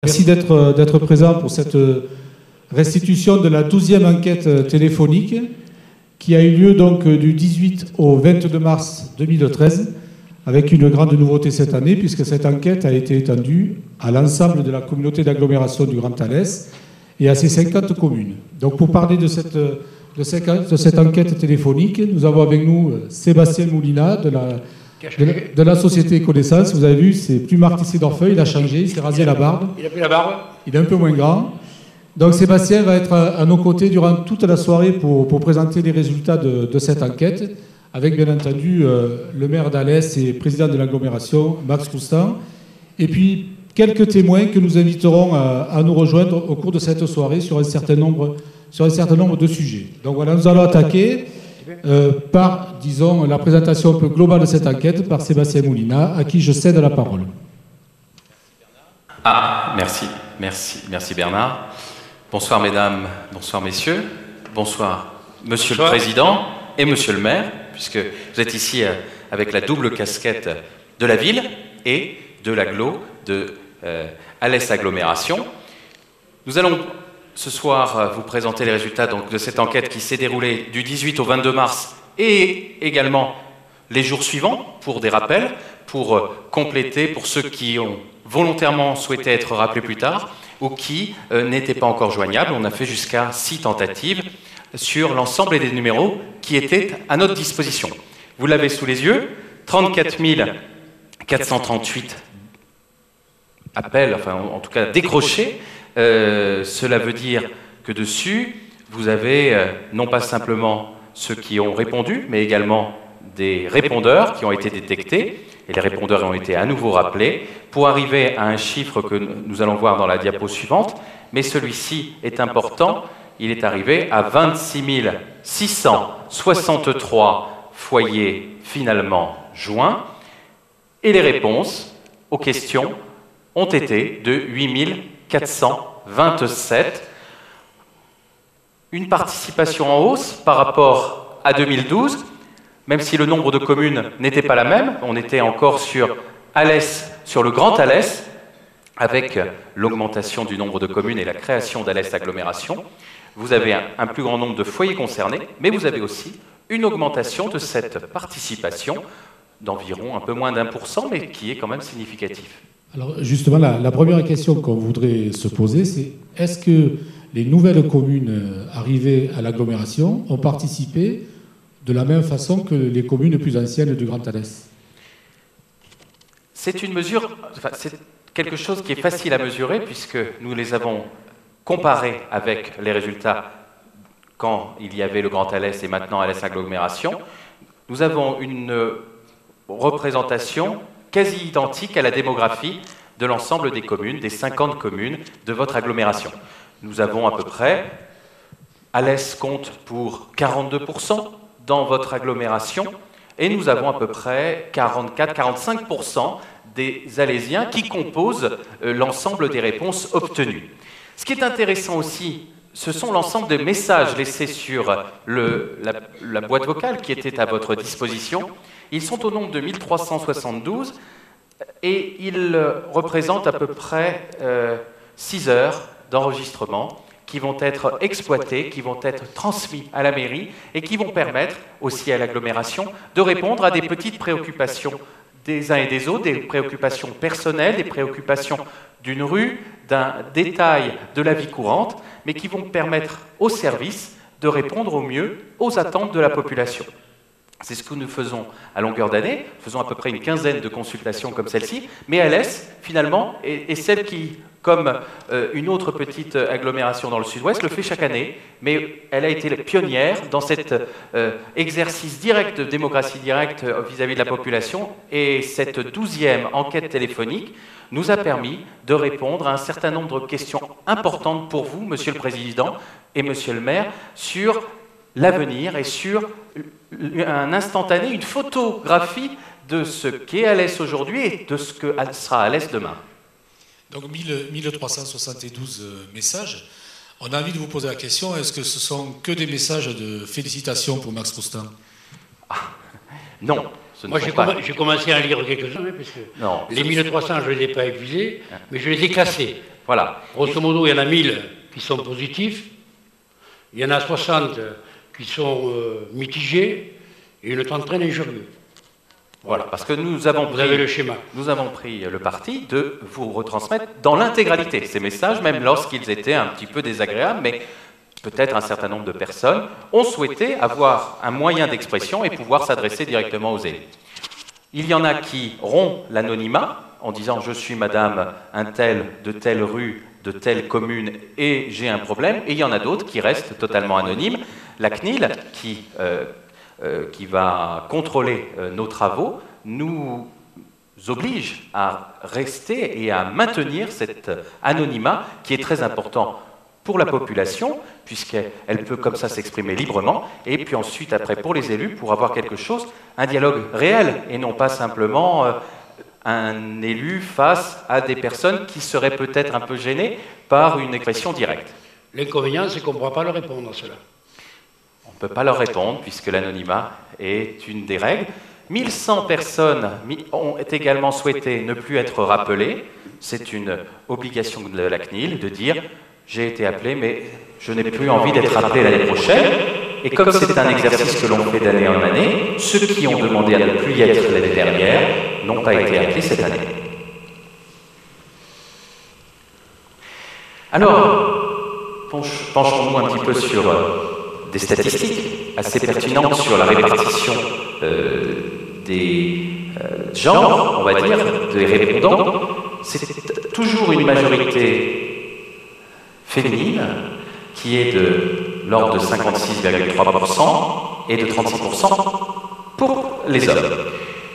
Merci d'être présent pour cette restitution de la 12e enquête téléphonique qui a eu lieu donc du 18 au 22 mars 2013 avec une grande nouveauté cette année puisque cette enquête a été étendue à l'ensemble de la communauté d'agglomération du Grand Alès et à ses 50 communes. Donc pour parler de cette enquête téléphonique, nous avons avec nous Sébastien Moulina de la société Connaissance. Vous avez vu, c'est plus Marc Tissé d'Orfeuille, il a changé, il s'est rasé la barbe. Il a pris la barbe. Il est un peu moins grand. Donc Sébastien va être à nos côtés durant toute la soirée pour présenter les résultats de cette enquête, avec bien entendu le maire d'Alès et président de l'agglomération, Max Roustan, et puis quelques témoins que nous inviterons à nous rejoindre au cours de cette soirée sur un certain nombre de sujets. Donc voilà, nous allons attaquer par, disons, la présentation un peu globale de cette enquête par Sébastien Moulina, à qui je cède la parole. Merci Bernard. Bonsoir mesdames, bonsoir messieurs, bonsoir monsieur le président et monsieur le maire, puisque vous êtes ici avec la double casquette de la ville et de l'agglo de Alès Agglomération. Nous allons ce soir vous présenter les résultats donc, de cette enquête qui s'est déroulée du 18 au 22 mars et également les jours suivants pour des rappels, pour compléter pour ceux qui ont volontairement souhaité être rappelés plus tard ou qui n'étaient pas encore joignables. On a fait jusqu'à 6 tentatives sur l'ensemble des numéros qui étaient à notre disposition. Vous l'avez sous les yeux, 34 438 appels, enfin en tout cas décrochés. Cela veut dire que dessus, vous avez non pas simplement ceux qui ont répondu, mais également des répondeurs qui ont été détectés, et les répondeurs ont été à nouveau rappelés, pour arriver à un chiffre que nous allons voir dans la diapo suivante, mais celui-ci est important, il est arrivé à 26 663 foyers finalement joints, et les réponses aux questions ont été de 8 427. Une participation en hausse par rapport à 2012, même si le nombre de communes n'était pas la même, on était encore sur Alès, sur le Grand Alès, avec l'augmentation du nombre de communes et la création d'Alès Agglomération. Vous avez un plus grand nombre de foyers concernés, mais vous avez aussi une augmentation de cette participation d'environ un peu moins d'1%, mais qui est quand même significatif. Alors justement, la première question qu'on voudrait se poser, c'est est-ce que les nouvelles communes arrivées à l'agglomération ont participé de la même façon que les communes plus anciennes du Grand Alès? C'est une mesure, c'est quelque chose qui est facile à mesurer puisque nous les avons comparés avec les résultats quand il y avait le Grand Alès et maintenant Alès Agglomération. Nous avons une représentation quasi identique à la démographie de l'ensemble des communes, des 50 communes de votre agglomération. Nous avons à peu près, Alès compte pour 42% dans votre agglomération, et nous avons à peu près 44-45% des Alésiens qui composent l'ensemble des réponses obtenues. Ce qui est intéressant aussi, ce sont l'ensemble des messages laissés sur la boîte vocale qui était à votre disposition. Ils sont au nombre de 1372 et ils représentent à peu près 6 heures d'enregistrement qui vont être exploités, qui vont être transmis à la mairie et qui vont permettre aussi à l'agglomération de répondre à des petites préoccupations des uns et des autres, des préoccupations personnelles, des préoccupations d'une rue, d'un détail de la vie courante, mais qui vont permettre aux services de répondre au mieux aux attentes de la population. C'est ce que nous faisons à longueur d'année, faisons à peu près une quinzaine de consultations comme celle-ci, mais Alès, finalement, est celle qui, comme une autre petite agglomération dans le sud-ouest, le fait chaque année, mais elle a été la pionnière dans cet exercice direct de démocratie directe vis-à-vis de la population, et cette 12e enquête téléphonique nous a permis de répondre à un certain nombre de questions importantes pour vous, Monsieur le Président et Monsieur le maire, sur l'avenir et sur un instantané, une photographie de ce qu'est Alès aujourd'hui et de ce que sera Alès demain. Donc 1372 messages. On a envie de vous poser la question, est-ce que ce sont que des messages de félicitations pour Max Roustan? Non. Moi, j'ai commencé à en lire quelques-uns, parce que les 1300, je ne les ai pas épuisés, mais je les ai classés. Voilà. Grosso modo, il y en a 1000 qui sont positifs, il y en a 60 qui sont mitigés, et une trentaine injurieux. Voilà, parce que nous avons Vous avez le schéma. Nous avons pris le parti de vous retransmettre dans l'intégralité ces messages, même lorsqu'ils étaient un petit peu désagréables, mais peut-être un certain nombre de personnes ont souhaité avoir un moyen d'expression et pouvoir s'adresser directement aux élus. Il y en a qui rompent l'anonymat en disant « je suis madame un tel de telle rue, de telle commune et j'ai un problème », et il y en a d'autres qui restent totalement anonymes. La CNIL, qui va contrôler nos travaux, nous oblige à rester et à maintenir cet anonymat qui est très important pour la population, puisqu'elle peut comme ça s'exprimer librement, et puis ensuite, après, pour les élus, pour avoir quelque chose, un dialogue réel, et non pas simplement un élu face à des personnes qui seraient peut-être un peu gênées par une expression directe. L'inconvénient, c'est qu'on ne pourra pas leur répondre à cela. On ne peut pas leur répondre, puisque l'anonymat est une des règles. 1100 personnes ont également souhaité ne plus être rappelées. C'est une obligation de la CNIL de dire « j'ai été appelé, mais je n'ai plus envie d'être appelé l'année prochaine ». Et comme c'est un exercice que l'on fait d'année en année, ceux qui ont demandé à ne plus y être l'année dernière n'ont pas été appelés cette année. Alors, penchons-nous un petit peu sur des statistiques assez pertinentes sur la répartition des genres, on va dire, des répondants. C'est toujours une majorité féminine qui est de l'ordre de 56,3% et de 36% pour les hommes.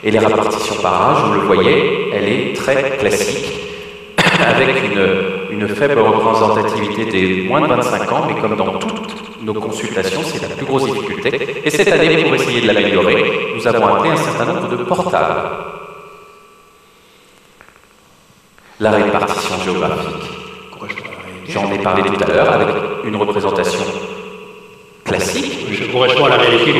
Et les répartitions par âge, vous le voyez, elle est très classique, avec une faible représentativité des moins de 25 ans, mais comme dans toutes nos consultations, c'est la plus grosse difficulté. Et cette année, pour essayer de l'améliorer, nous avons appelé un certain nombre de portables. La répartition géographique. J'en ai parlé tout à l'heure, avec une représentation classique. Ça correspond à la réalité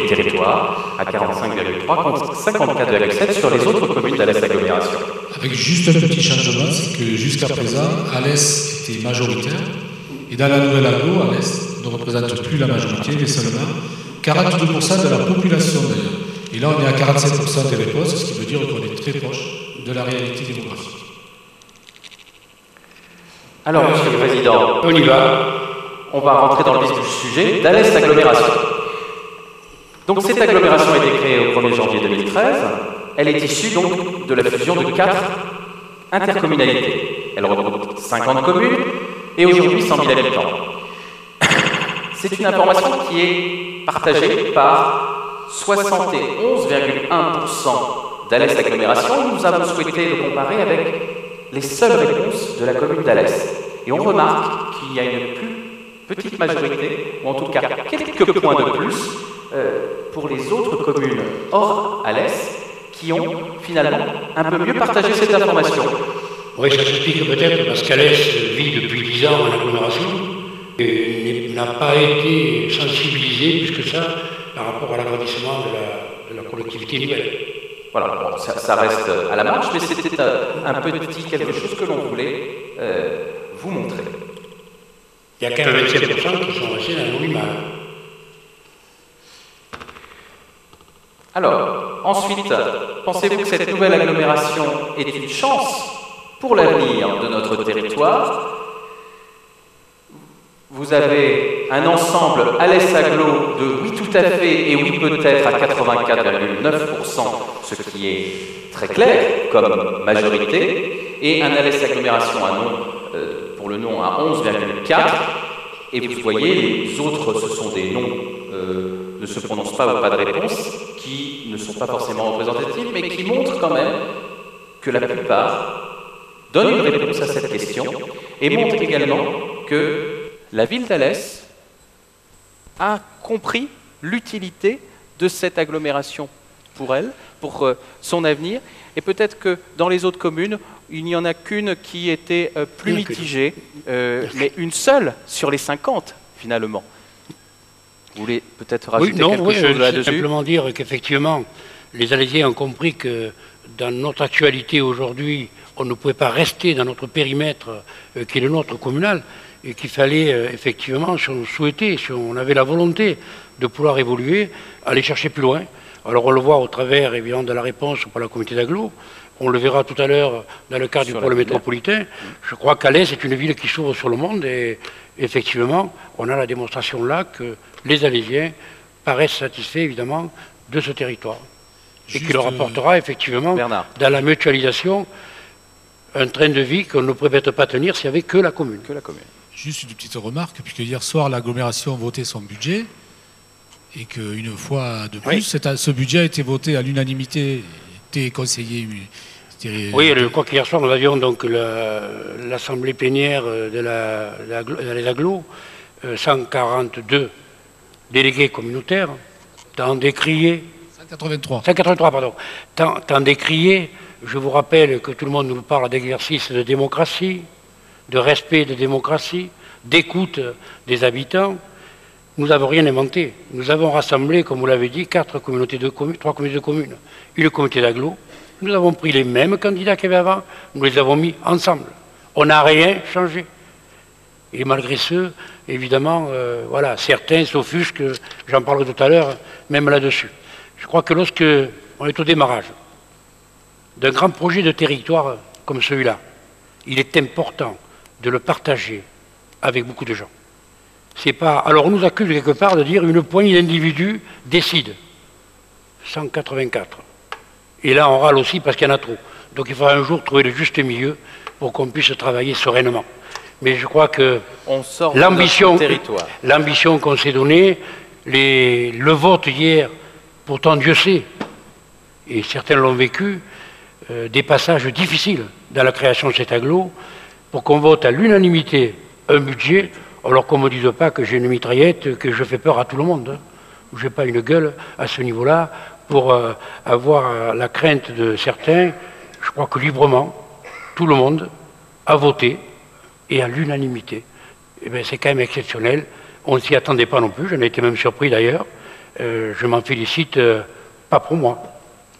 du territoire, à 45,3 contre 54,7 sur les autres communes d'Alès Agglomération. Avec juste un petit changement, c'est que jusqu'à présent, Alès était majoritaire, et dans la nouvelle aglo, Alès ne représente plus la majorité, mais seulement 42% de la population d'ailleurs. Et là, on est à 47% des réponses, ce qui veut dire qu'on est très proche de la réalité démographique. Alors, Monsieur le Président, on y va. On va rentrer dans le vif du sujet d'Alès Agglomération. Donc, cette agglomération a été créée au 1er janvier 2013. Elle est issue donc de la fusion de 4 intercommunalités. Elle regroupe 50 communes et aujourd'hui 100 000 habitants. C'est une information qui est partagée par 71,1% d'Alès Agglomération. Nous avons souhaité le comparer avec les seules réponses de la commune d'Alès. Et on remarque qu'il y a une plus petite majorité, ou en tout cas quelques points de plus, pour les autres communes hors Alès, qui ont finalement un peu mieux partagé cette information. Oui, ça s'explique peut-être parce qu'Alès vit depuis 10 ans en agglomération et n'a pas été sensibilisé plus que ça par rapport à l'agrandissement de la collectivité nouvelle. Voilà, bon, ça reste à la marge, mais c'était un petit quelque chose que l'on voulait vous montrer. Il y a quand même 27% qui sont restés dans l'anonymat. Alors, ensuite, pensez-vous que cette nouvelle agglomération est une chance pour l'avenir de notre territoire? Vous avez un ensemble Alès Agglo de oui tout à fait et oui peut-être à 84,9%, ce qui est très clair comme majorité, et un Alès Agglomération à non, pour le non à 11,4%, et vous voyez, les autres, ce sont des noms, ne se prononcent pas ou pas de réponse, qui ne sont pas forcément représentatifs, mais qui montrent quand même que la plupart donnent une réponse à cette question, et montrent également que la ville d'Alès a compris l'utilité de cette agglomération pour elle, pour son avenir, et peut-être que dans les autres communes, il n'y en a qu'une qui était plus mitigée, mais une seule sur les 50, finalement. Vous voulez peut-être rajouter quelque chose là-dessus? Simplement dire qu'effectivement, les Alésiens ont compris que dans notre actualité aujourd'hui, on ne pouvait pas rester dans notre périmètre qui est le nôtre communal, et qu'il fallait effectivement, si on souhaitait, si on avait la volonté de pouvoir évoluer, aller chercher plus loin. Alors on le voit au travers évidemment de la réponse pour la communauté d'agglo, on le verra tout à l'heure dans le cadre du pôle métropolitain. Je crois qu'Alès est une ville qui s'ouvre sur le monde et effectivement, on a la démonstration là que les Alésiens paraissent satisfaits évidemment de ce territoire. Et qui leur apportera effectivement, Bernard, dans la mutualisation, un train de vie qu'on ne pourrait peut-être pas tenir s'il n'y avait que la commune. Juste une petite remarque, puisque hier soir, l'agglomération a voté son budget, et qu'une fois de plus, ce budget a été voté à l'unanimité des conseillers. Oui, je crois qu'hier soir, nous avions donc l'assemblée plénière de les agglos, 142 délégués communautaires, tant décriés. 183, pardon. Tant décriés. Je vous rappelle que tout le monde nous parle d'exercice de démocratie, de respect de démocratie, d'écoute des habitants. Nous n'avons rien inventé. Nous avons rassemblé, comme vous l'avez dit, 3 communautés de communes, une communauté d'agglo. Nous avons pris les mêmes candidats qu'il y avait avant, nous les avons mis ensemble. On n'a rien changé. Et malgré ce, évidemment, voilà, certains s'offusquent, j'en parlerai tout à l'heure, même là-dessus. Je crois que lorsqu'on est au démarrage d'un grand projet de territoire comme celui-là, il est important de le partager avec beaucoup de gens. C'est pas. Alors on nous accuse quelque part de dire une poignée d'individus décide. 184. Et là on râle aussi parce qu'il y en a trop. Donc il faudra un jour trouver le juste milieu pour qu'on puisse travailler sereinement. Mais je crois que l'ambition qu'on s'est donnée, le vote hier, pourtant Dieu sait, et certains l'ont vécu, des passages difficiles dans la création de cet agglo, pour qu'on vote à l'unanimité un budget, alors qu'on ne me dise pas que j'ai une mitraillette, que je fais peur à tout le monde. Je n'ai pas une gueule à ce niveau-là pour avoir la crainte de certains. Je crois que librement, tout le monde a voté, et à l'unanimité. Eh bien, c'est quand même exceptionnel. On ne s'y attendait pas non plus, j'en ai été même surpris d'ailleurs. Je m'en félicite, pas pour moi,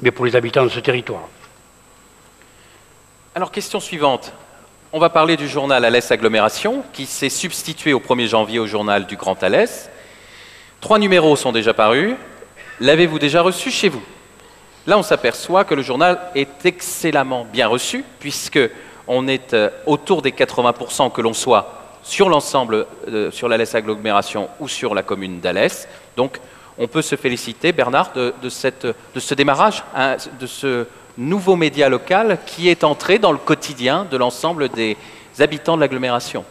mais pour les habitants de ce territoire. Alors, question suivante. On va parler du journal Alès Agglomération, qui s'est substitué au 1er janvier au journal du Grand Alès. 3 numéros sont déjà parus. L'avez-vous déjà reçu chez vous? Là, on s'aperçoit que le journal est excellemment bien reçu, puisqu'on est autour des 80% que l'on soit sur l'ensemble, sur l'Alès Agglomération ou sur la commune d'Alès. Donc, on peut se féliciter, Bernard, de ce démarrage, hein, de ce nouveau média local qui est entré dans le quotidien de l'ensemble des habitants de l'agglomération.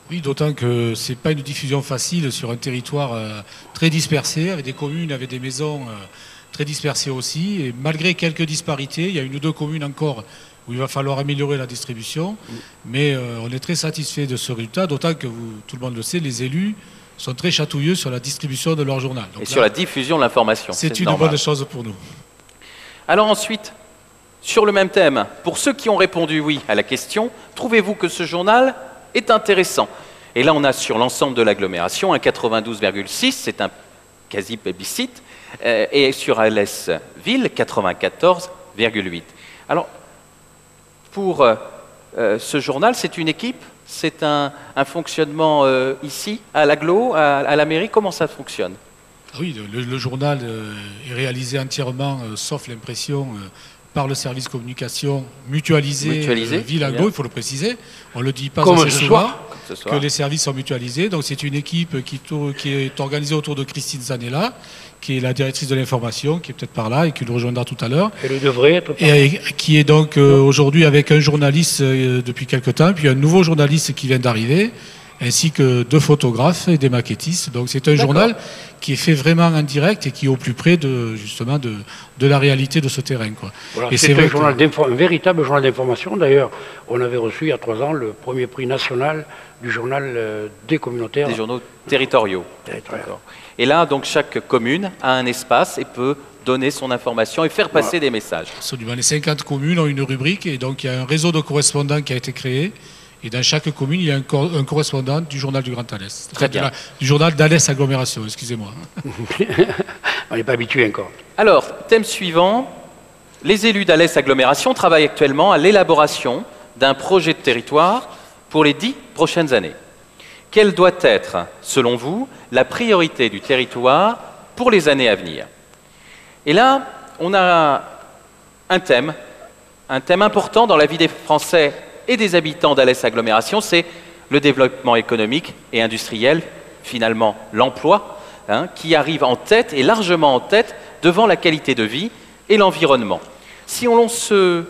Oui, d'autant que ce n'est pas une diffusion facile sur un territoire très dispersé, avec des communes, avec des maisons très dispersées aussi. Et malgré quelques disparités, il y a 1 ou 2 communes encore où il va falloir améliorer la distribution. Mais on est très satisfait de ce résultat, d'autant que tout le monde le sait, les élus sont très chatouilleux sur la distribution de leur journal. Donc et sur la diffusion de l'information. C'est une bonne chose pour nous. Alors ensuite, sur le même thème, pour ceux qui ont répondu oui à la question, trouvez-vous que ce journal est intéressant? Et là, on a sur l'ensemble de l'agglomération un 92,6, c'est un quasi plébiscite, et sur Alès Ville, 94,8. Alors, pour ce journal, c'est une équipe? C'est un fonctionnement ici, à l'agglo, à la mairie? Comment ça fonctionne? Oui, le journal est réalisé entièrement, sauf l'impression, par le service communication mutualisé Ville Agglo, il faut le préciser. On ne le dit pas assez souvent que les services sont mutualisés. Donc c'est une équipe qui est organisée autour de Christine Zanella, qui est la directrice de l'information, qui est peut-être par là et qui nous rejoindra tout à l'heure. Elle devrait être par là. Et qui est donc aujourd'hui avec un journaliste depuis quelque temps, puis un nouveau journaliste qui vient d'arriver, ainsi que 2 photographes et des maquettistes. Donc c'est un journal qui est fait vraiment en direct et qui est au plus près justement de la réalité de ce terrain, quoi. Voilà, c'est un véritable journal d'information. D'ailleurs, on avait reçu il y a 3 ans le premier prix national du journal des communautaires. Des journaux territoriaux. Et là, donc, chaque commune a un espace et peut donner son information et faire passer des messages. Absolument. Les 50 communes ont une rubrique et donc il y a un réseau de correspondants qui a été créé. Et dans chaque commune, il y a un correspondant du journal du Grand Alès. Très bien. Du journal d'Alès Agglomération, excusez-moi. On n'est pas habitué encore. Alors, thème suivant. Les élus d'Alès Agglomération travaillent actuellement à l'élaboration d'un projet de territoire pour les 10 prochaines années. Quelle doit être, selon vous, la priorité du territoire pour les années à venir? Et là, on a un thème important dans la vie des Français et des habitants d'Alès Agglomération, c'est le développement économique et industriel, finalement l'emploi, qui arrive en tête, et largement en tête, devant la qualité de vie et l'environnement. Si on se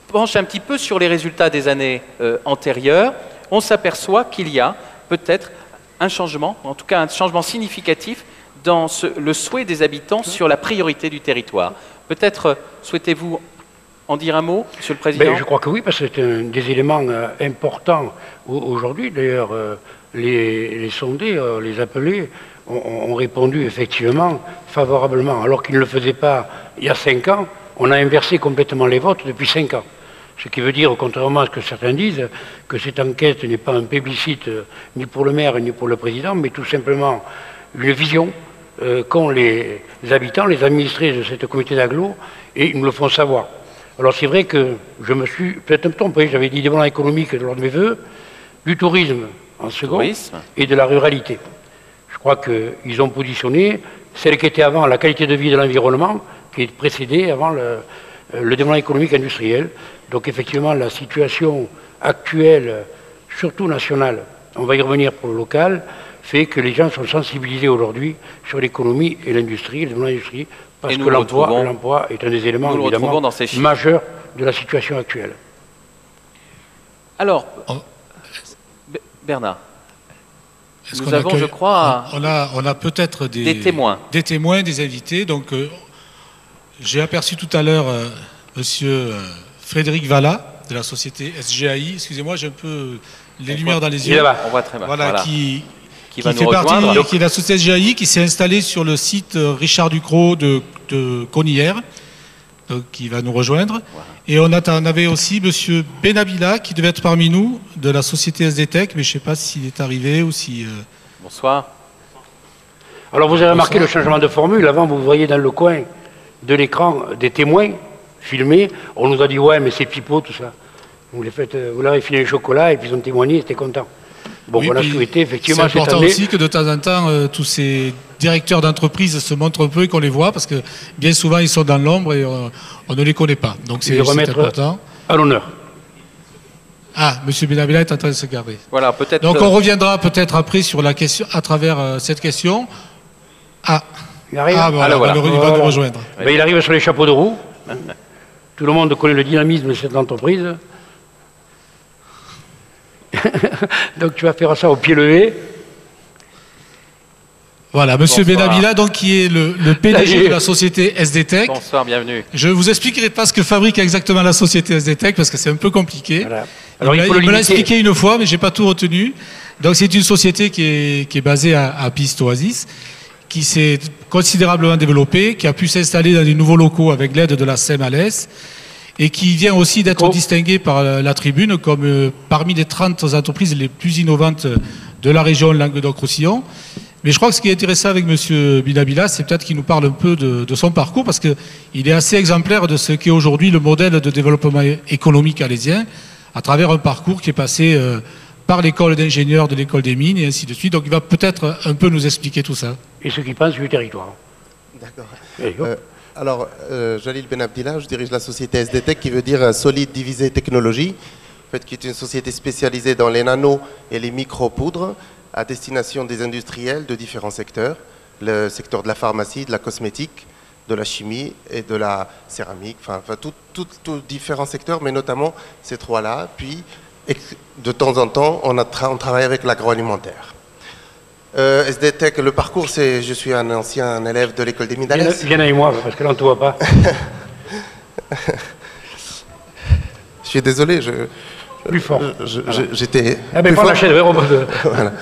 penche un petit peu sur les résultats des années antérieures, on s'aperçoit qu'il y a peut-être un changement, en tout cas un changement significatif dans le souhait des habitants sur la priorité du territoire. Peut-être souhaitez-vous en dire un mot, Monsieur le Président? Je crois que oui, parce que c'est un des éléments importants aujourd'hui. D'ailleurs, les sondés, les appelés, ont répondu effectivement favorablement, alors qu'ils ne le faisaient pas il y a 5 ans. On a inversé complètement les votes depuis 5 ans. Ce qui veut dire, contrairement à ce que certains disent, que cette enquête n'est pas un plébiscite ni pour le maire ni pour le président, mais tout simplement une vision qu'ont les habitants, les administrés de cette communauté d'agglo, et ils nous le font savoir. Alors c'est vrai que je me suis peut-être un peu trompé, j'avais dit développement économique lors de mes vœux, du tourisme en second, et de la ruralité. Je crois qu'ils ont positionné celle qui était avant la qualité de vie de l'environnement, qui précédait avant le développement économique industriel. Donc effectivement, la situation actuelle, surtout nationale, on va y revenir pour le local, fait que les gens sont sensibilisés aujourd'hui sur l'économie et l'industrie, le développement industrie, parce que l'emploi est un des éléments évidemment majeurs de la situation actuelle. Alors, Bernard, nous avons, je crois, on a peut-être des témoins, des invités. Donc, j'ai aperçu tout à l'heure Monsieur Frédéric Vallat de la société SGAI. Excusez-moi, j'ai un peu les lumières dans les yeux. On voit très bien. Voilà. Qui fait partie, qui est la société SGAI, qui s'est installée sur le site Richard Ducrot de Conillères, qui va nous rejoindre. Voilà. Et on avait aussi Monsieur Benabila, qui devait être parmi nous, de la société SDTech, mais je ne sais pas s'il est arrivé ou si... Bonsoir. Alors vous avez remarqué le changement de formule. Avant, vous voyez dans le coin de l'écran des témoins filmés. On nous a dit, ouais, mais c'est pipeau, tout ça. Vous leur avez filé le chocolat et puis ils ont témoigné, ils étaient contents. Bon, oui, on a souhaité effectivement c'est important aussi que de temps en temps, tous ces directeurs d'entreprise se montrent un peu et qu'on les voit, parce que bien souvent, ils sont dans l'ombre et on ne les connaît pas. Donc c'est important. À l'honneur. Ah, M. Benabila est en train de se garder. Voilà, peut-être. Donc on reviendra peut-être après sur la question, à travers cette question. Ah, il arrive. Voilà, il va nous rejoindre. Ben, il arrive sur les chapeaux de roue. Tout le monde connaît le dynamisme de cette entreprise. Donc tu vas faire ça au pied levé. Voilà, Monsieur Benabila, donc, qui est le PDG de la société SDTech. Bonsoir, bienvenue. Je ne vous expliquerai pas ce que fabrique exactement la société SDTech, parce que c'est un peu compliqué. Voilà. Alors, il me l'a expliqué une fois, mais je n'ai pas tout retenu. Donc c'est une société qui est basée à Piste Oasis, qui s'est considérablement développée, qui a pu s'installer dans des nouveaux locaux avec l'aide de la SEM-Alès, et qui vient aussi d'être distinguée par la Tribune comme parmi les 30 entreprises les plus innovantes de la région Languedoc-Roussillon. Mais je crois que ce qui est intéressant avec M. Benabila, c'est peut-être qu'il nous parle un peu de son parcours, parce qu'il est assez exemplaire de ce qu'est aujourd'hui le modèle de développement économique alésien, à travers un parcours qui est passé par l'école d'ingénieurs de l'école des mines et ainsi de suite. Donc il va peut-être un peu nous expliquer tout ça. Et ce qu'il pense du territoire. D'accord. Alors, Jalil Benabila, je dirige la société SDTech, qui veut dire Solide Divisé Technologie, en fait, qui est une société spécialisée dans les nanos et les micro-poudres à destination des industriels de différents secteurs, le secteur de la pharmacie, de la cosmétique, de la chimie et de la céramique, enfin tous différents secteurs, mais notamment ces trois-là. Puis, de temps en temps, on travaille avec l'agroalimentaire. SDTech, le parcours, c'est je suis un ancien élève de l'école des mines d'Alès. Viens avec moi, parce que là, on ne te voit pas. Je suis désolé, plus fort. J'étais. Ah ben, prends la chaîne, voilà.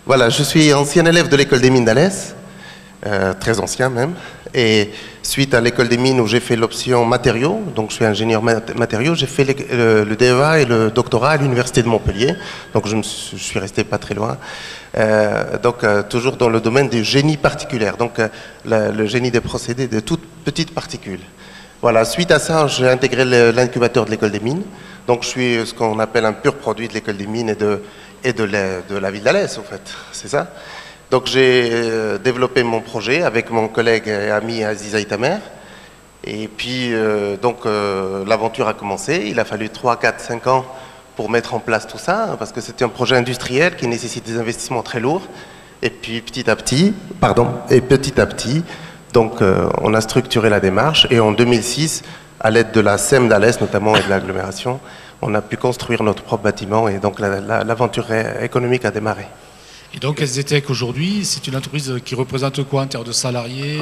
Voilà, je suis ancien élève de l'école des mines d'Alès. très ancien même. Et suite à l'école des mines où j'ai fait l'option matériaux, donc je suis ingénieur matériaux, j'ai fait le DEA et le doctorat à l'université de Montpellier, donc je suis resté pas très loin. Toujours dans le domaine du génie particulaire, donc le génie des procédés de toutes petites particules. Voilà, suite à ça, j'ai intégré l'incubateur de l'école des mines, donc je suis ce qu'on appelle un pur produit de l'école des mines et de la ville d'Alès, en fait, c'est ça. Donc j'ai développé mon projet avec mon collègue et ami Aziz Aïtamer. Et puis l'aventure a commencé. Il a fallu 3, 4, 5 ans pour mettre en place tout ça, parce que c'était un projet industriel qui nécessite des investissements très lourds. Et puis petit à petit, donc on a structuré la démarche. Et en 2006, à l'aide de la SEM d'Alès notamment et de l'agglomération, on a pu construire notre propre bâtiment. Et donc l'aventure économique a démarré. Et donc, SDTech aujourd'hui, c'est une entreprise qui représente quoi en termes de salariés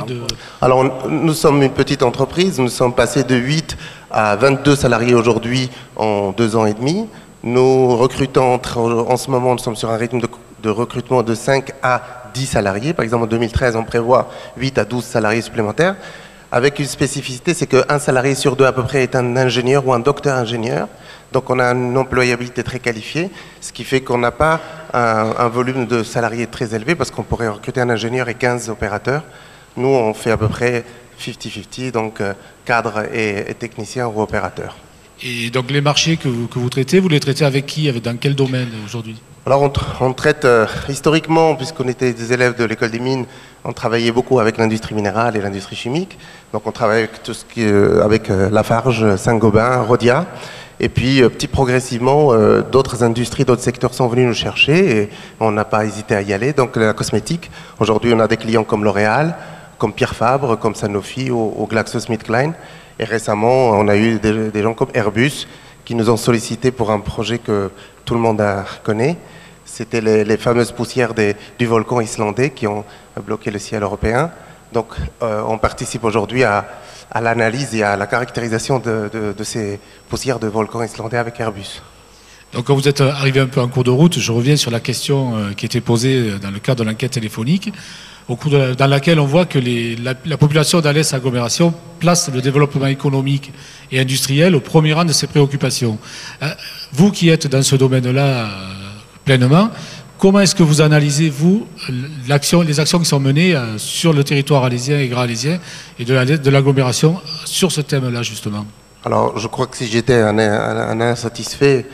Alors, nous sommes une petite entreprise. Nous sommes passés de 8 à 22 salariés aujourd'hui en 2 ans et demi. Nous recrutons, en ce moment, nous sommes sur un rythme de recrutement de 5 à 10 salariés. Par exemple, en 2013, on prévoit 8 à 12 salariés supplémentaires. Avec une spécificité, c'est qu'un salarié sur 2 à peu près est un ingénieur ou un docteur ingénieur. Donc on a une employabilité très qualifiée, ce qui fait qu'on n'a pas un volume de salariés très élevé parce qu'on pourrait recruter un ingénieur et 15 opérateurs. Nous, on fait à peu près 50-50, donc cadres et techniciens ou opérateurs. Et donc les marchés que vous traitez, vous les traitez avec qui? Dans quel domaine aujourd'hui? Alors on traite historiquement, puisqu'on était des élèves de l'école des mines, on travaillait beaucoup avec l'industrie minérale et l'industrie chimique. Donc on travaille avec tout ce qui est avec Lafarge, Saint-Gobain, Rhodia. Et puis, progressivement, d'autres industries, d'autres secteurs sont venus nous chercher et on n'a pas hésité à y aller. Donc, la cosmétique, aujourd'hui, on a des clients comme L'Oréal, comme Pierre Fabre, comme Sanofi ou GlaxoSmithKline. Et récemment, on a eu des gens comme Airbus qui nous ont sollicité pour un projet que tout le monde connaît. C'était les fameuses poussières du volcan islandais qui ont bloqué le ciel européen. Donc, on participe aujourd'hui à l'analyse et à la caractérisation de ces poussières de volcans islandais avec Airbus. Donc quand vous êtes arrivé un peu en cours de route, je reviens sur la question qui était posée dans le cadre de l'enquête téléphonique, dans laquelle on voit que la population d'Alès Agglomération place le développement économique et industriel au premier rang de ses préoccupations. Vous qui êtes dans ce domaine-là pleinement, comment est-ce que vous analysez, vous, les actions qui sont menées sur le territoire alésien et grand-alésien et de l'agglomération sur ce thème-là, justement? Alors, je crois que si j'étais un insatisfait,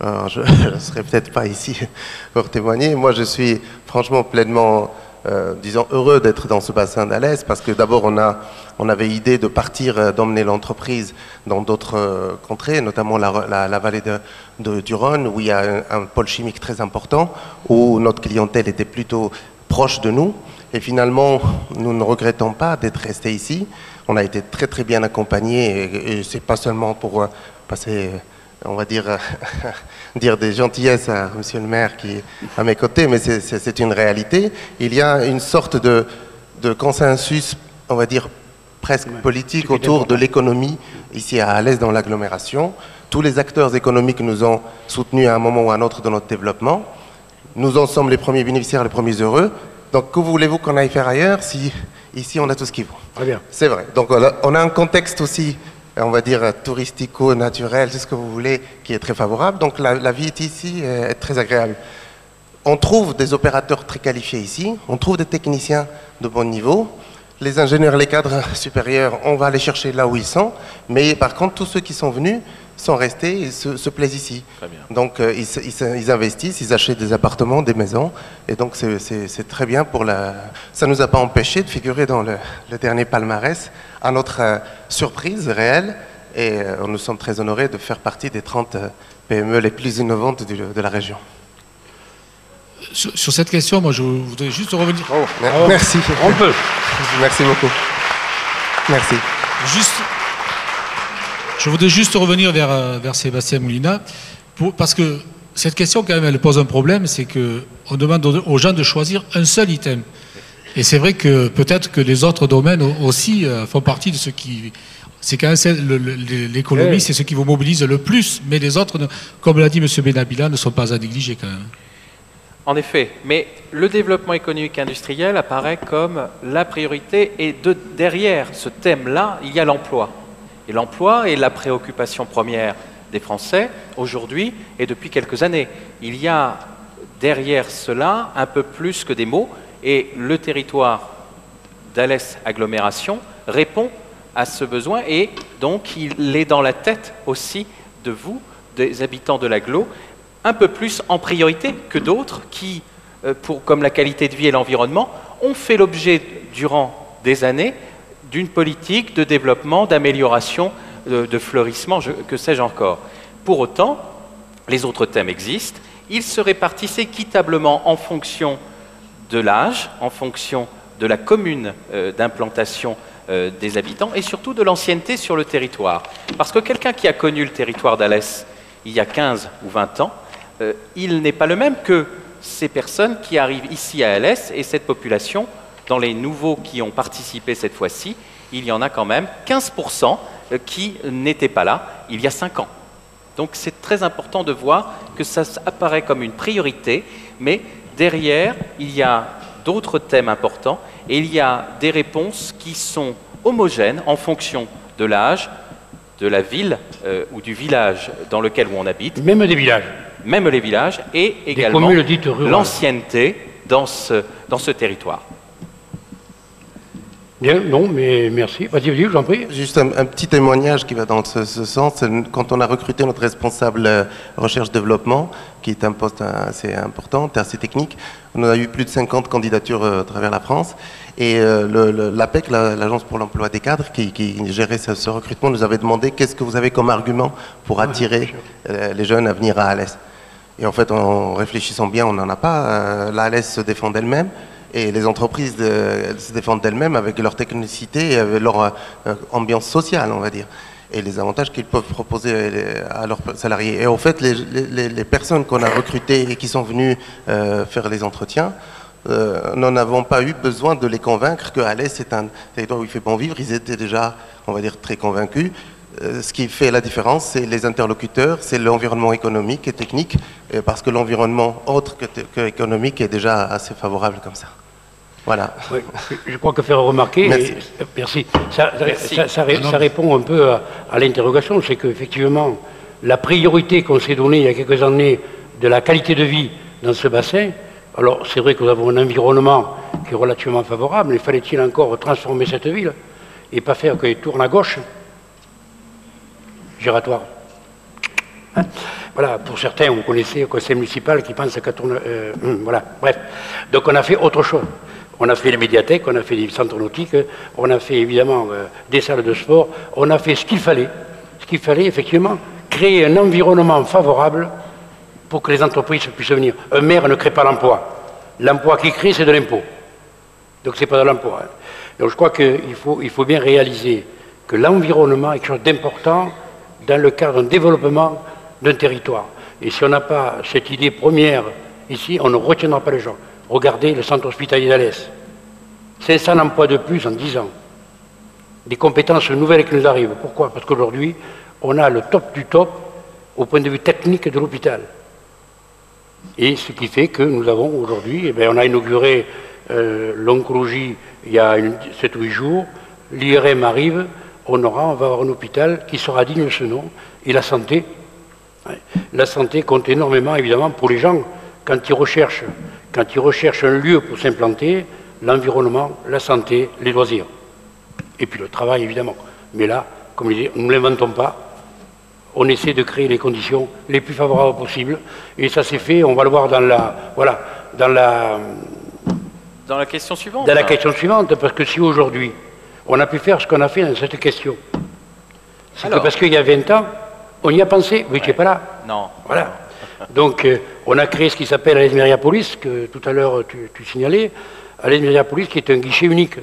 je ne serais peut-être pas ici pour témoigner. Moi, je suis franchement pleinement, disons, heureux d'être dans ce bassin d'Alès parce que d'abord, on avait idée de partir, d'emmener l'entreprise dans d'autres contrées, notamment la vallée du Rhône, où il y a un pôle chimique très important, où notre clientèle était plutôt proche de nous. Et finalement, nous ne regrettons pas d'être restés ici. On a été très très bien accompagnés, et c'est pas seulement pour passer, on va dire, dire des gentillesses à monsieur le maire qui est à mes côtés, mais c'est une réalité. Il y a une sorte de consensus, on va dire, presque politique autour de l'économie ici à Alès dans l'agglomération. Tous les acteurs économiques nous ont soutenus à un moment ou à un autre dans notre développement. Nous en sommes les premiers bénéficiaires, les premiers heureux. Donc que voulez-vous qu'on aille faire ailleurs si ici on a tout ce qu'il faut? Très bien. C'est vrai. Donc on a un contexte aussi, on va dire, touristico-naturel, c'est ce que vous voulez, qui est très favorable. Donc la vie ici est très agréable. On trouve des opérateurs très qualifiés ici, on trouve des techniciens de bon niveau. Les ingénieurs, les cadres supérieurs, on va les chercher là où ils sont. Mais par contre, tous ceux qui sont venus sont restés et se plaisent ici. Très bien. Donc ils investissent, ils achètent des appartements, des maisons. Et donc c'est très bien pour ça ne nous a pas empêché de figurer dans le dernier palmarès, à notre surprise réelle. Et nous sommes très honorés de faire partie des 30 PME les plus innovantes de la région. Sur cette question, moi je voudrais juste revenir. Oh. Merci. On peut. Merci beaucoup. Merci. Je voudrais juste revenir vers Sébastien Moulina, parce que cette question, quand même, elle pose un problème, c'est qu'on demande aux gens de choisir un seul item. Et c'est vrai que peut-être que les autres domaines aussi font partie de ce qui... C'est quand même l'économie, c'est ce qui vous mobilise le plus, mais les autres, comme l'a dit M. Benabila, ne sont pas à négliger quand même. En effet, mais le développement économique et industriel apparaît comme la priorité et derrière ce thème-là, il y a l'emploi. Et l'emploi est la préoccupation première des Français aujourd'hui et depuis quelques années. Il y a derrière cela un peu plus que des mots et le territoire d'Alès Agglomération répond à ce besoin et donc il est dans la tête aussi de vous, des habitants de l'agglo, un peu plus en priorité que d'autres qui, comme la qualité de vie et l'environnement, ont fait l'objet durant des années d'une politique de développement, d'amélioration, de fleurissement, que sais-je encore. Pour autant, les autres thèmes existent, ils se répartissent équitablement en fonction de l'âge, en fonction de la commune d'implantation des habitants et surtout de l'ancienneté sur le territoire. Parce que quelqu'un qui a connu le territoire d'Alès il y a 15 ou 20 ans, il n'est pas le même que ces personnes qui arrivent ici à Alès et cette population, dans les nouveaux qui ont participé cette fois-ci, il y en a quand même 15% qui n'étaient pas là il y a 5 ans. Donc c'est très important de voir que ça apparaît comme une priorité, mais derrière, il y a d'autres thèmes importants et il y a des réponses qui sont homogènes en fonction de l'âge, de la ville ou du village dans lequel on habite. Même des villages. Même les villages et également l'ancienneté dans ce territoire. Bien, non, mais merci. Vas-y, je vous en prie. Juste un petit témoignage qui va dans ce sens. Quand on a recruté notre responsable recherche-développement, qui est un poste assez important, assez technique, on a eu plus de 50 candidatures à travers la France. Et l'APEC, l'Agence pour l'emploi des cadres, qui gérait ce recrutement, nous avait demandé qu'est-ce que vous avez comme argument pour attirer les jeunes à venir à Alès. Et en fait, en réfléchissant bien, on n'en a pas. La Alès se défend d'elle-même. Et les entreprises se défendent d'elles-mêmes avec leur technicité et avec leur ambiance sociale, on va dire, et les avantages qu'ils peuvent proposer à leurs salariés. Et en fait, les personnes qu'on a recrutées et qui sont venues faire les entretiens, nous n'avons pas eu besoin de les convaincre que Alès est un territoire où il fait bon vivre. Ils étaient déjà, on va dire, très convaincus. Ce qui fait la différence, c'est les interlocuteurs, c'est l'environnement économique et technique, parce que l'environnement autre que économique est déjà assez favorable comme ça. Voilà. Oui, je crois que faire remarquer, merci. Ça répond un peu à l'interrogation, c'est qu'effectivement, la priorité qu'on s'est donnée il y a quelques années de la qualité de vie dans ce bassin, alors c'est vrai que nous avons un environnement qui est relativement favorable, mais fallait-il encore transformer cette ville et pas faire qu'elle tourne à gauche giratoire. Hein, voilà, pour certains, vous connaissez le conseil municipal qui pense qu'à tourner... voilà, bref. Donc on a fait autre chose. On a fait les médiathèques, on a fait des centres nautiques, on a fait évidemment des salles de sport, on a fait ce qu'il fallait. Ce qu'il fallait, effectivement, créer un environnement favorable pour que les entreprises puissent venir. Un maire ne crée pas l'emploi. L'emploi qu'il crée, c'est de l'impôt. Donc c'est pas de l'emploi. Hein. Donc je crois qu'il faut bien réaliser que l'environnement est quelque chose d'important dans le cadre d'un développement d'un territoire. Et si on n'a pas cette idée première ici, on ne retiendra pas les gens. Regardez le centre hospitalier d'Alès. 500 emplois de plus en 10 ans. Des compétences nouvelles qui nous arrivent. Pourquoi? Parce qu'aujourd'hui, on a le top du top au point de vue technique de l'hôpital. Et ce qui fait que nous avons aujourd'hui, on a inauguré l'oncologie il y a 7 ou 8 jours, l'IRM arrive, on va avoir un hôpital qui sera digne de ce nom. Et la santé compte énormément, évidemment, pour les gens. Quand ils recherchent un lieu pour s'implanter, l'environnement, la santé, les loisirs. Et puis le travail, évidemment. Mais là, comme je disais, nous ne l'inventons pas. On essaie de créer les conditions les plus favorables possibles. Et ça s'est fait, on va le voir dans la question suivante. Dans la question suivante, parce que si aujourd'hui, on a pu faire ce qu'on a fait dans cette question, c'est que parce qu'il y a 20 ans, on y a pensé. Vous n'étiez pas là. Non. Voilà. Donc, on a créé ce qui s'appelle Alès Mériapolis, que tout à l'heure tu signalais. Alès Mériapolis, qui est un guichet unique,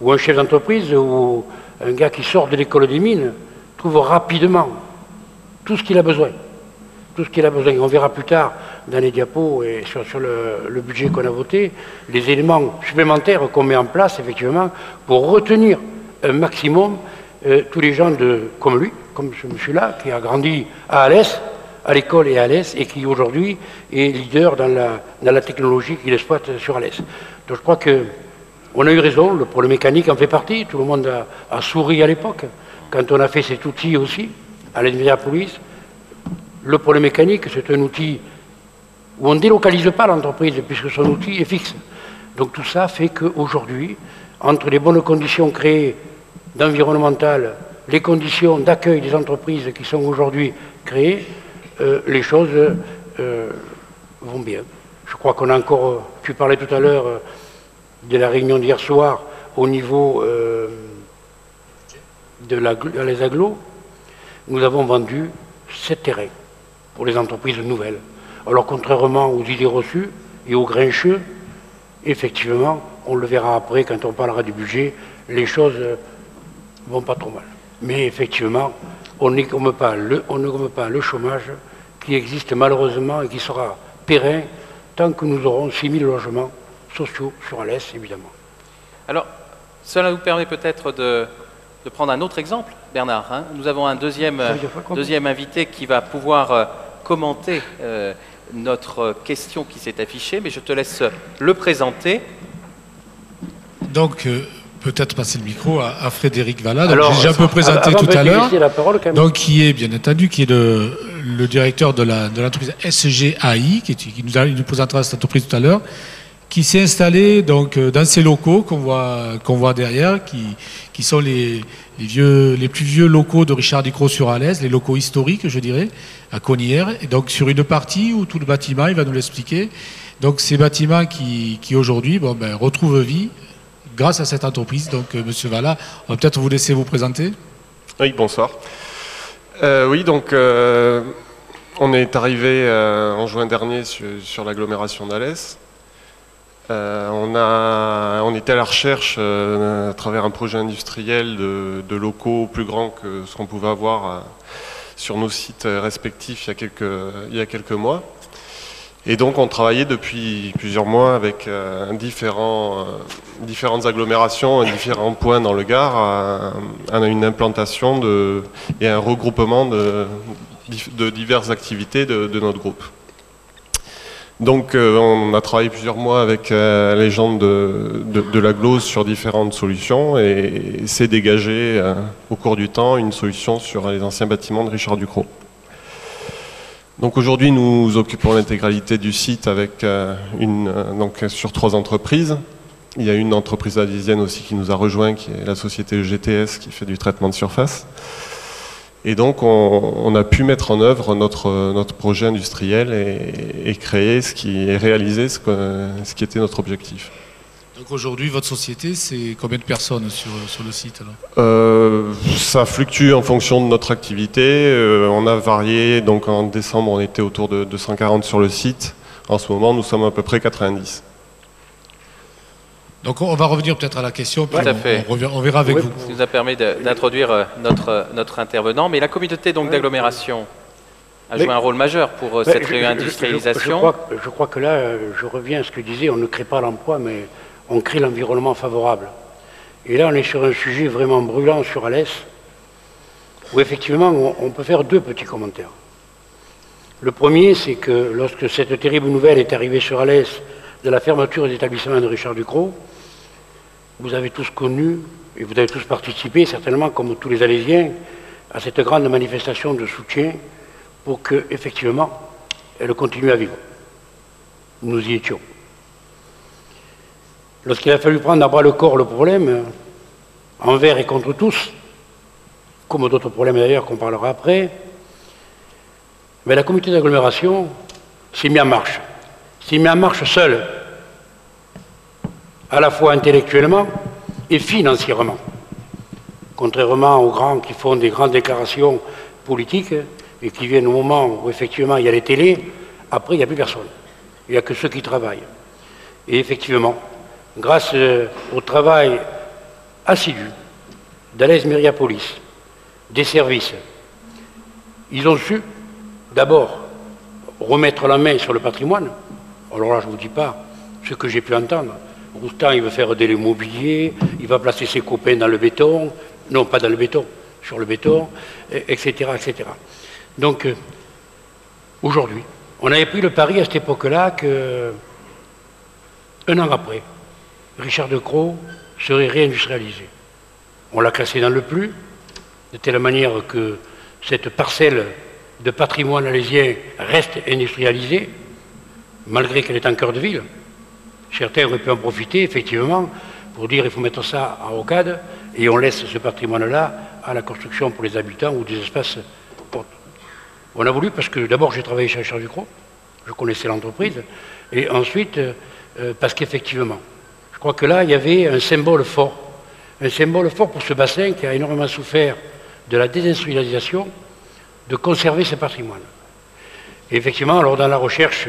où un chef d'entreprise ou un gars qui sort de l'école des mines trouve rapidement tout ce qu'il a besoin. Tout ce qu'il a besoin. On verra plus tard dans les diapos et sur le budget qu'on a voté, les éléments supplémentaires qu'on met en place, effectivement, pour retenir un maximum tous les gens comme lui, comme ce monsieur-là, qui a grandi à Alès, à l'école et à Alès, et qui aujourd'hui est leader dans la technologie qu'il exploite sur Alès. Donc je crois qu'on a eu raison, le pôle mécanique en fait partie, tout le monde a souri à l'époque, quand on a fait cet outil aussi, à l'Indianapolis. Le pôle mécanique, c'est un outil où on ne délocalise pas l'entreprise, puisque son outil est fixe. Donc tout ça fait qu'aujourd'hui, entre les bonnes conditions créées d'environnemental, les conditions d'accueil des entreprises qui sont aujourd'hui créées, les choses vont bien. Je crois qu'on a encore, tu parlais tout à l'heure de la réunion d'hier soir au niveau les agglos, nous avons vendu 7 terrains pour les entreprises nouvelles. Alors contrairement aux idées reçues et aux grincheux, effectivement, on le verra après quand on parlera du budget, les choses vont pas trop mal. Mais effectivement, on ne gomme pas le chômage qui existe malheureusement et qui sera périn tant que nous aurons 6 000 logements sociaux sur Alès, évidemment. Alors, cela nous permet peut-être de prendre un autre exemple, Bernard. Hein. Nous avons un deuxième invité qui va pouvoir commenter notre question qui s'est affichée, mais je te laisse le présenter. Donc, peut-être passer le micro à Frédéric Vallat. J'ai déjà un peu présenté tout à l'heure. Donc, qui est, bien entendu, qui est le directeur de l'entreprise SGAI, qui nous présentera cette entreprise tout à l'heure, qui s'est installé donc dans ces locaux qu'on voit derrière, qui sont les plus vieux locaux de Richard Ducrot sur Alès, les locaux historiques, je dirais, à Connières. Et donc sur une partie où tout le bâtiment, il va nous l'expliquer. Donc ces bâtiments qui aujourd'hui retrouvent vie grâce à cette entreprise. Donc Monsieur Vallat, on va peut-être vous laisser vous présenter. Oui, bonsoir. Oui, donc on est arrivé en juin dernier sur l'agglomération d'Alès. On était à la recherche, à travers un projet industriel, de locaux plus grands que ce qu'on pouvait avoir sur nos sites respectifs il y a quelques mois. Et donc on travaillait depuis plusieurs mois avec différentes agglomérations et différents points dans le Gard à une implantation et un regroupement de diverses activités de notre groupe. Donc on a travaillé plusieurs mois avec les gens de l'agglo sur différentes solutions et s'est dégagé au cours du temps une solution sur les anciens bâtiments de Richard Ducrot. Donc aujourd'hui nous occupons l'intégralité du site avec donc sur 3 entreprises. Il y a une entreprise alisienne aussi qui nous a rejoint, qui est la société EGTS qui fait du traitement de surface. Et donc on a pu mettre en œuvre notre projet industriel et créer réaliser ce qui était notre objectif. Donc aujourd'hui, votre société, c'est combien de personnes sur le site alors ? Ça fluctue en fonction de notre activité. On a varié, donc en décembre on était autour de 240 sur le site. En ce moment nous sommes à peu près 90. Donc on va revenir peut-être à la question, puis on verra avec vous. Ça nous a permis d'introduire notre intervenant, mais la communauté d'agglomération a joué un rôle majeur pour cette réindustrialisation. Je crois que là, je reviens à ce que je disais, on ne crée pas l'emploi, mais on crée l'environnement favorable. Et là, on est sur un sujet vraiment brûlant sur Alès, où effectivement, on peut faire 2 petits commentaires. Le premier, c'est que lorsque cette terrible nouvelle est arrivée sur Alès de la fermeture des établissements de Richard Ducrot, vous avez tous connu, et vous avez tous participé, certainement comme tous les Alésiens, à cette grande manifestation de soutien pour que, effectivement, elle continue à vivre. Nous y étions. Lorsqu'il a fallu prendre à bras le corps le problème, envers et contre tous, comme d'autres problèmes d'ailleurs qu'on parlera après, mais la communauté d'agglomération s'est mise en marche. S'est mise en marche seule, à la fois intellectuellement et financièrement. Contrairement aux grands qui font des grandes déclarations politiques et qui viennent au moment où effectivement il y a les télés, après il n'y a plus personne. Il n'y a que ceux qui travaillent. Et effectivement, grâce au travail assidu d'Alès Myriapolis, des services, ils ont su d'abord remettre la main sur le patrimoine. Alors là, je ne vous dis pas ce que j'ai pu entendre. Roustan, il veut faire de l'immobilier, il va placer ses copains dans le béton, non pas dans le béton, sur le béton, etc. etc. Donc, aujourd'hui. On avait pris le pari à cette époque-là que, un an après, Richard Decroix serait réindustrialisé. On l'a classé dans le plus, de telle manière que cette parcelle de patrimoine alésien reste industrialisée, malgré qu'elle est en cœur de ville. Certains auraient pu en profiter, effectivement, pour dire qu'il faut mettre ça en rocade, et on laisse ce patrimoine-là à la construction pour les habitants ou des espaces. On a voulu, parce que d'abord j'ai travaillé chez Richard Decroix, je connaissais l'entreprise, et ensuite parce qu'effectivement, je crois que là il y avait un symbole fort pour ce bassin qui a énormément souffert de la désindustrialisation, de conserver ce patrimoine. Et effectivement, alors dans la recherche,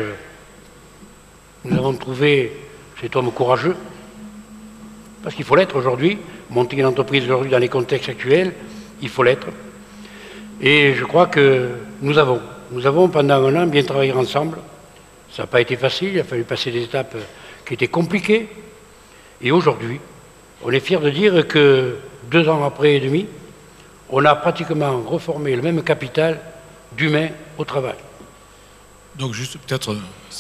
nous avons trouvé cet homme courageux, parce qu'il faut l'être aujourd'hui, monter une entreprise aujourd'hui dans les contextes actuels, il faut l'être. Et je crois que nous avons pendant un an bien travaillé ensemble. Ça n'a pas été facile, il a fallu passer des étapes qui étaient compliquées. Et aujourd'hui, on est fiers de dire que 2 ans après et demi, on a pratiquement reformé le même capital d'humain au travail. Donc juste peut-être,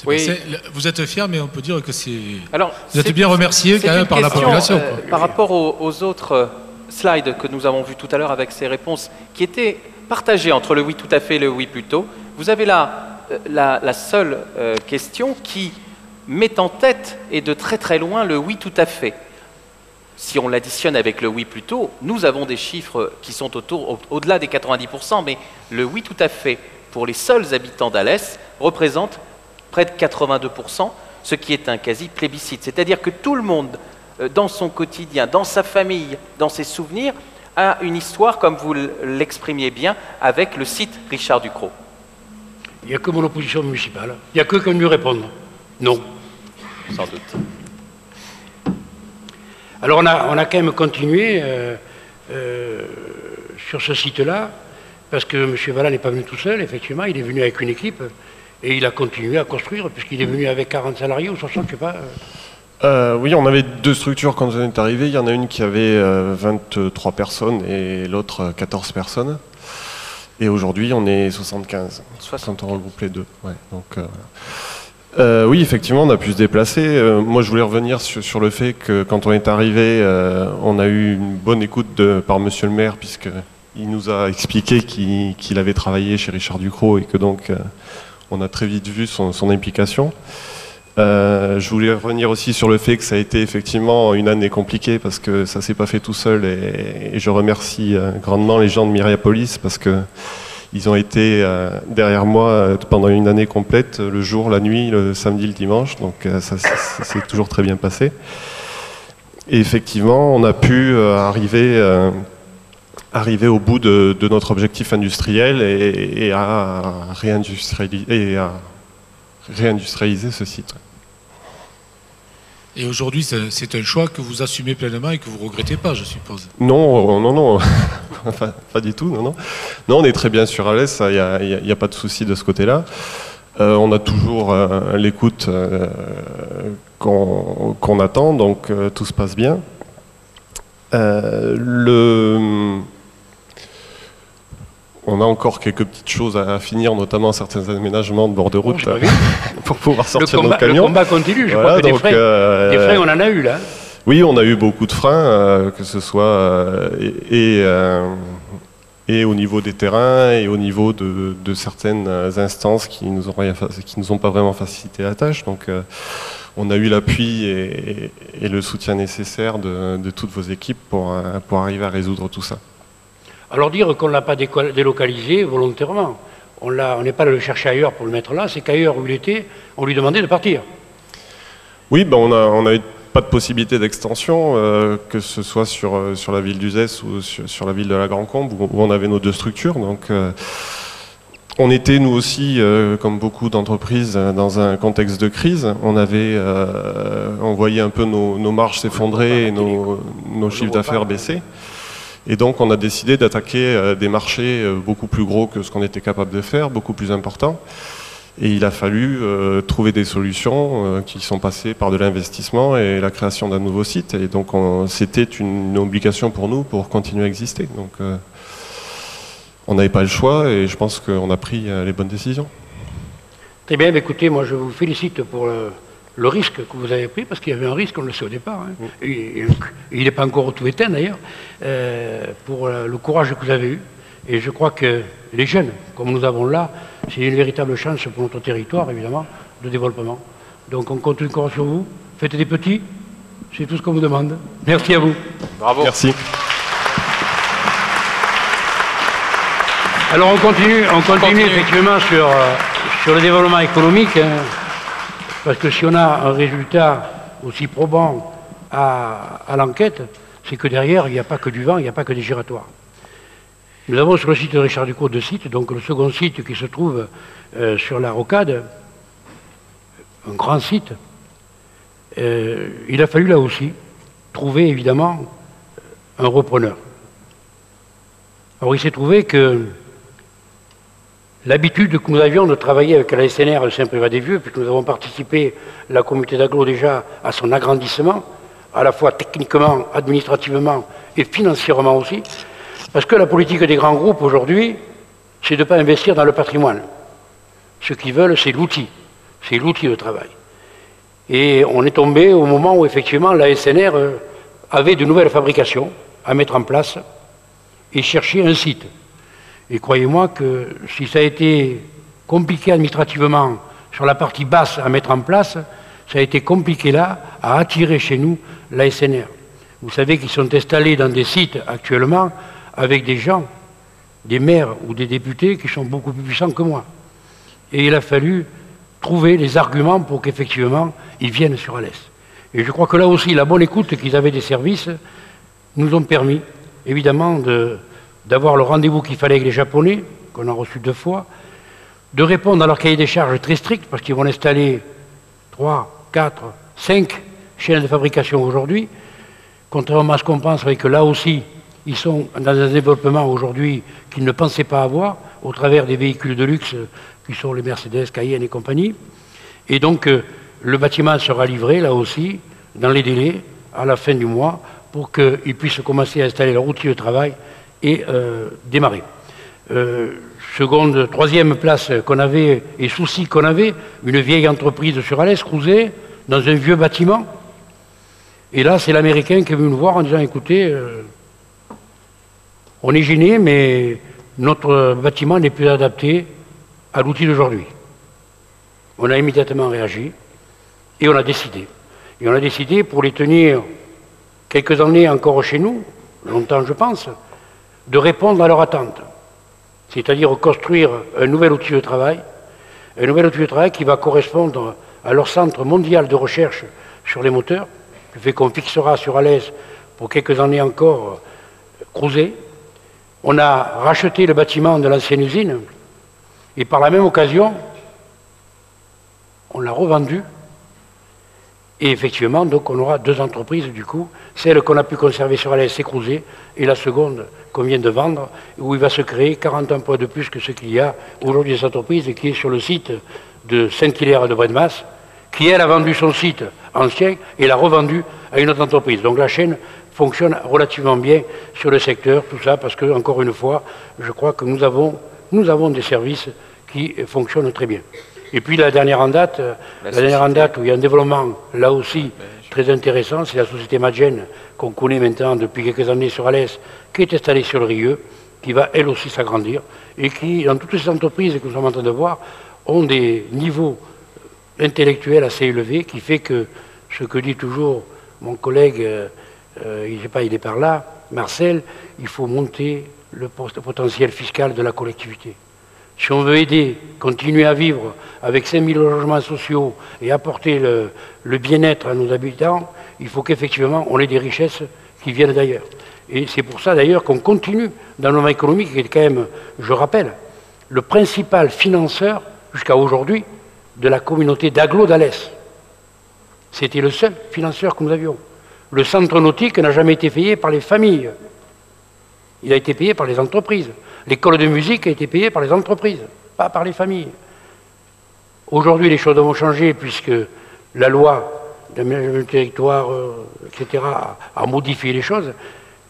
oui. Vous êtes fiers, mais on peut dire que c'est... Alors, vous êtes bien remerciés quand même par la population. Par rapport aux autres slides que nous avons vus tout à l'heure avec ces réponses qui étaient partagées entre le oui tout à fait et le oui plutôt, vous avez là la seule question qui met en tête et de très très loin le oui tout à fait. Si on l'additionne avec le oui plutôt, nous avons des chiffres qui sont au-delà des 90%, mais le oui tout à fait pour les seuls habitants d'Alès représente près de 82%, ce qui est un quasi-plébiscite. C'est-à-dire que tout le monde, dans son quotidien, dans sa famille, dans ses souvenirs, a une histoire, comme vous l'exprimiez bien, avec le site Richard Decroix. Il n'y a que mon opposition municipale. Il n'y a que qu'on lui réponde. Non. Sans doute. Alors on a quand même continué sur ce site-là, parce que M. Vallat n'est pas venu tout seul, effectivement, il est venu avec une équipe, et il a continué à construire, puisqu'il est venu avec 40 salariés ou 60, je ne sais pas. Oui, on avait 2 structures quand on est arrivé. Il y en a une qui avait 23 personnes et l'autre 14 personnes. Et aujourd'hui, on est 75, quand on regroupe les deux. Ouais, donc, oui, effectivement, on a pu se déplacer. Moi, je voulais revenir sur le fait que quand on est arrivé, on a eu une bonne écoute par Monsieur le maire, puisqu'il nous a expliqué qu'il avait travaillé chez Richard Decroix et que donc on a très vite vu son implication. Je voulais revenir aussi sur le fait que ça a été effectivement une année compliquée parce que ça s'est pas fait tout seul et je remercie grandement les gens de Myriapolis parce que ils ont été derrière moi pendant une année complète, le jour, la nuit, le samedi, le dimanche, donc ça s'est toujours très bien passé. Et effectivement, on a pu arriver au bout de notre objectif industriel et à réindustrialiser ce site. Et aujourd'hui, c'est un choix que vous assumez pleinement et que vous ne regrettez pas, je suppose. Non, enfin, pas du tout, non. Non, on est très bien sur Alès, il n'y a pas de souci de ce côté-là. On a toujours l'écoute qu'on attend, donc tout se passe bien. On a encore quelques petites choses à finir, notamment certains aménagements de bord de route pour pouvoir sortir nos camions. Le combat continue, je crois que des freins, on en a eu là. Oui, on a eu beaucoup de freins, que ce soit et au niveau des terrains et au niveau de certaines instances qui nous ont pas vraiment facilité la tâche. Donc on a eu l'appui et le soutien nécessaire de toutes vos équipes pour arriver à résoudre tout ça. Alors dire qu'on ne l'a pas délocalisé volontairement, on n'est pas allé le chercher ailleurs pour le mettre là, c'est qu'ailleurs où il était, on lui demandait de partir. Oui, on n'avait pas de possibilité d'extension, que ce soit sur la ville d'Uzès ou sur la ville de la Grand-Combe, où on avait nos 2 structures. Donc, on était, nous aussi, comme beaucoup d'entreprises, dans un contexte de crise. On voyait un peu nos marges s'effondrer et nos chiffres d'affaires baisser. Et donc on a décidé d'attaquer des marchés beaucoup plus gros que ce qu'on était capable de faire, beaucoup plus importants. Et il a fallu trouver des solutions qui sont passées par de l'investissement et la création d'un nouveau site. Et donc c'était une obligation pour nous pour continuer à exister. Donc on n'avait pas le choix et je pense qu'on a pris les bonnes décisions. Très bien, écoutez, moi je vous félicite pour le risque que vous avez pris, parce qu'il y avait un risque, on le sait au départ, hein, et il n'est pas encore tout éteint d'ailleurs, pour le courage que vous avez eu. Et je crois que les jeunes, comme nous avons là, c'est une véritable chance pour notre territoire, évidemment, de développement. Donc on compte encore sur vous, faites des petits, c'est tout ce qu'on vous demande. Merci à vous. Bravo. Merci. Alors on continue effectivement sur le développement économique, hein, parce que si on a un résultat aussi probant à l'enquête, c'est que derrière, il n'y a pas que du vent, il n'y a pas que des giratoires. Nous avons sur le site de Richard Ducos 2 sites, donc le second site qui se trouve sur la Rocade, un grand site. Il a fallu là aussi trouver évidemment un repreneur. Alors il s'est trouvé que l'habitude que nous avions de travailler avec la SNR Saint-Privat-des-Vieux, puisque nous avons participé, la communauté d'agglo déjà, à son agrandissement, à la fois techniquement, administrativement et financièrement aussi, parce que la politique des grands groupes aujourd'hui, c'est de ne pas investir dans le patrimoine. Ce qu'ils veulent, c'est l'outil de travail. Et on est tombé au moment où effectivement la SNR avait de nouvelles fabrications à mettre en place et cherchait un site. Et croyez-moi que si ça a été compliqué administrativement sur la partie basse à mettre en place, ça a été compliqué là à attirer chez nous la SNR. Vous savez qu'ils sont installés dans des sites actuellement avec des gens, des maires ou des députés qui sont beaucoup plus puissants que moi. Et il a fallu trouver les arguments pour qu'effectivement ils viennent sur Alès. Et je crois que là aussi, la bonne écoute qu'ils avaient des services nous ont permis, évidemment, d'avoir le rendez-vous qu'il fallait avec les Japonais, qu'on a reçu 2 fois, de répondre à leur cahier des charges très strict, parce qu'ils vont installer 3, 4, 5 chaînes de fabrication aujourd'hui, contrairement à ce qu'on pense, avec que là aussi, ils sont dans un développement aujourd'hui qu'ils ne pensaient pas avoir, au travers des véhicules de luxe qui sont les Mercedes, Cayenne et compagnie. Et donc, le bâtiment sera livré, là aussi, dans les délais, à la fin du mois, pour qu'ils puissent commencer à installer leur outil de travail et démarrer. Troisième place qu'on avait, et souci qu'on avait, une vieille entreprise sur Alès, Crouzet, dans un vieux bâtiment. Et là, c'est l'Américain qui est venu nous voir en disant, écoutez, on est gêné, mais notre bâtiment n'est plus adapté à l'outil d'aujourd'hui. On a immédiatement réagi et on a décidé. Et on a décidé, pour les tenir quelques années encore chez nous, longtemps je pense, de répondre à leur attente. C'est-à-dire construire un nouvel outil de travail qui va correspondre à leur centre mondial de recherche sur les moteurs, le fait qu'on fixera sur Alès pour quelques années encore Crouzet. On a racheté le bâtiment de l'ancienne usine et par la même occasion, on l'a revendu. Et effectivement, donc on aura 2 entreprises du coup, celle qu'on a pu conserver sur Alès, c'est Crouzet, et la seconde qu'on vient de vendre, où il va se créer 40 emplois de plus que ce qu'il y a aujourd'hui cette entreprise, et qui est sur le site de Saint-Hilaire de Brennemas, qui elle a vendu son site ancien et l'a revendu à une autre entreprise. Donc la chaîne fonctionne relativement bien sur le secteur, tout ça parce que, encore une fois, je crois que nous avons des services qui fonctionnent très bien. Et puis la dernière en date où il y a un développement, là aussi, très intéressant, c'est la société Magen, qu'on connaît maintenant depuis quelques années sur Alès, qui est installée sur le Rieux, qui va elle aussi s'agrandir, et qui, dans toutes ces entreprises que nous sommes en train de voir, ont des niveaux intellectuels assez élevés, qui fait que, ce que dit toujours mon collègue, il est par là, Marcel, il faut monter le potentiel fiscal de la collectivité. Si on veut aider, continuer à vivre avec 5000 logements sociaux et apporter le bien-être à nos habitants, il faut qu'effectivement on ait des richesses qui viennent d'ailleurs. Et c'est pour ça d'ailleurs qu'on continue dans le domaine économique, qui est quand même, je rappelle, le principal financeur jusqu'à aujourd'hui de la communauté d'agglo d'Alès. C'était le seul financeur que nous avions. Le centre nautique n'a jamais été payé par les familles. Il a été payé par les entreprises. L'école de musique a été payée par les entreprises, pas par les familles. Aujourd'hui, les choses vont changer puisque la loi d'aménagement du territoire, etc., a modifié les choses,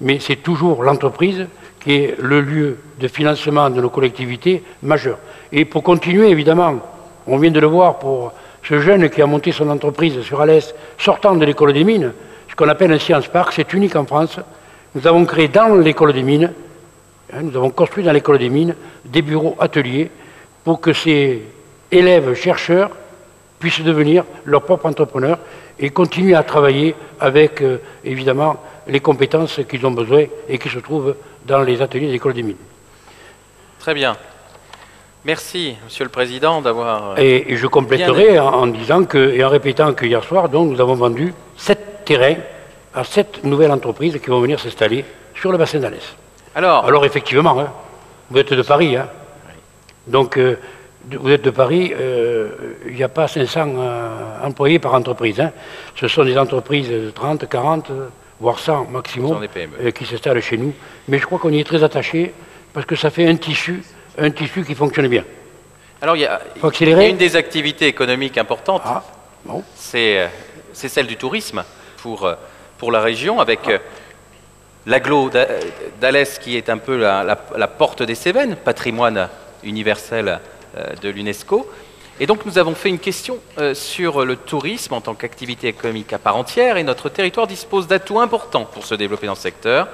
mais c'est toujours l'entreprise qui est le lieu de financement de nos collectivités majeures. Et pour continuer, évidemment, On vient de le voir pour ce jeune qui a monté son entreprise sur Alès, sortant de l'école des mines, ce qu'on appelle un Science Park, c'est unique en France. Nous avons créé dans l'école des mines, nous avons construit dans l'école des mines des bureaux ateliers pour que ces élèves chercheurs puissent devenir leurs propres entrepreneurs et continuer à travailler avec, évidemment, les compétences qu'ils ont besoin et qui se trouvent dans les ateliers de l'école des mines. Très bien. Merci, Monsieur le Président, d'avoir... Et je compléterai en disant que, et en répétant que hier soir, donc, nous avons vendu 7 terrains à 7 nouvelles entreprises qui vont venir s'installer sur le bassin d'Alès. Alors effectivement, hein, vous êtes de Paris, hein. Donc vous êtes de Paris, il n'y a pas 500 employés par entreprise. Hein. Ce sont des entreprises de 30, 40, voire 100 maximum qui s'installent chez nous. Mais je crois qu'on y est très attaché parce que ça fait un tissu qui fonctionne bien. Alors il y a une des activités économiques importantes, c'est celle du tourisme pour la région, avec l'agglo d'Alès qui est un peu la porte des Cévennes, patrimoine universel de l'UNESCO. Et donc nous avons fait une question sur le tourisme en tant qu'activité économique à part entière, et notre territoire dispose d'atouts importants pour se développer dans ce secteur.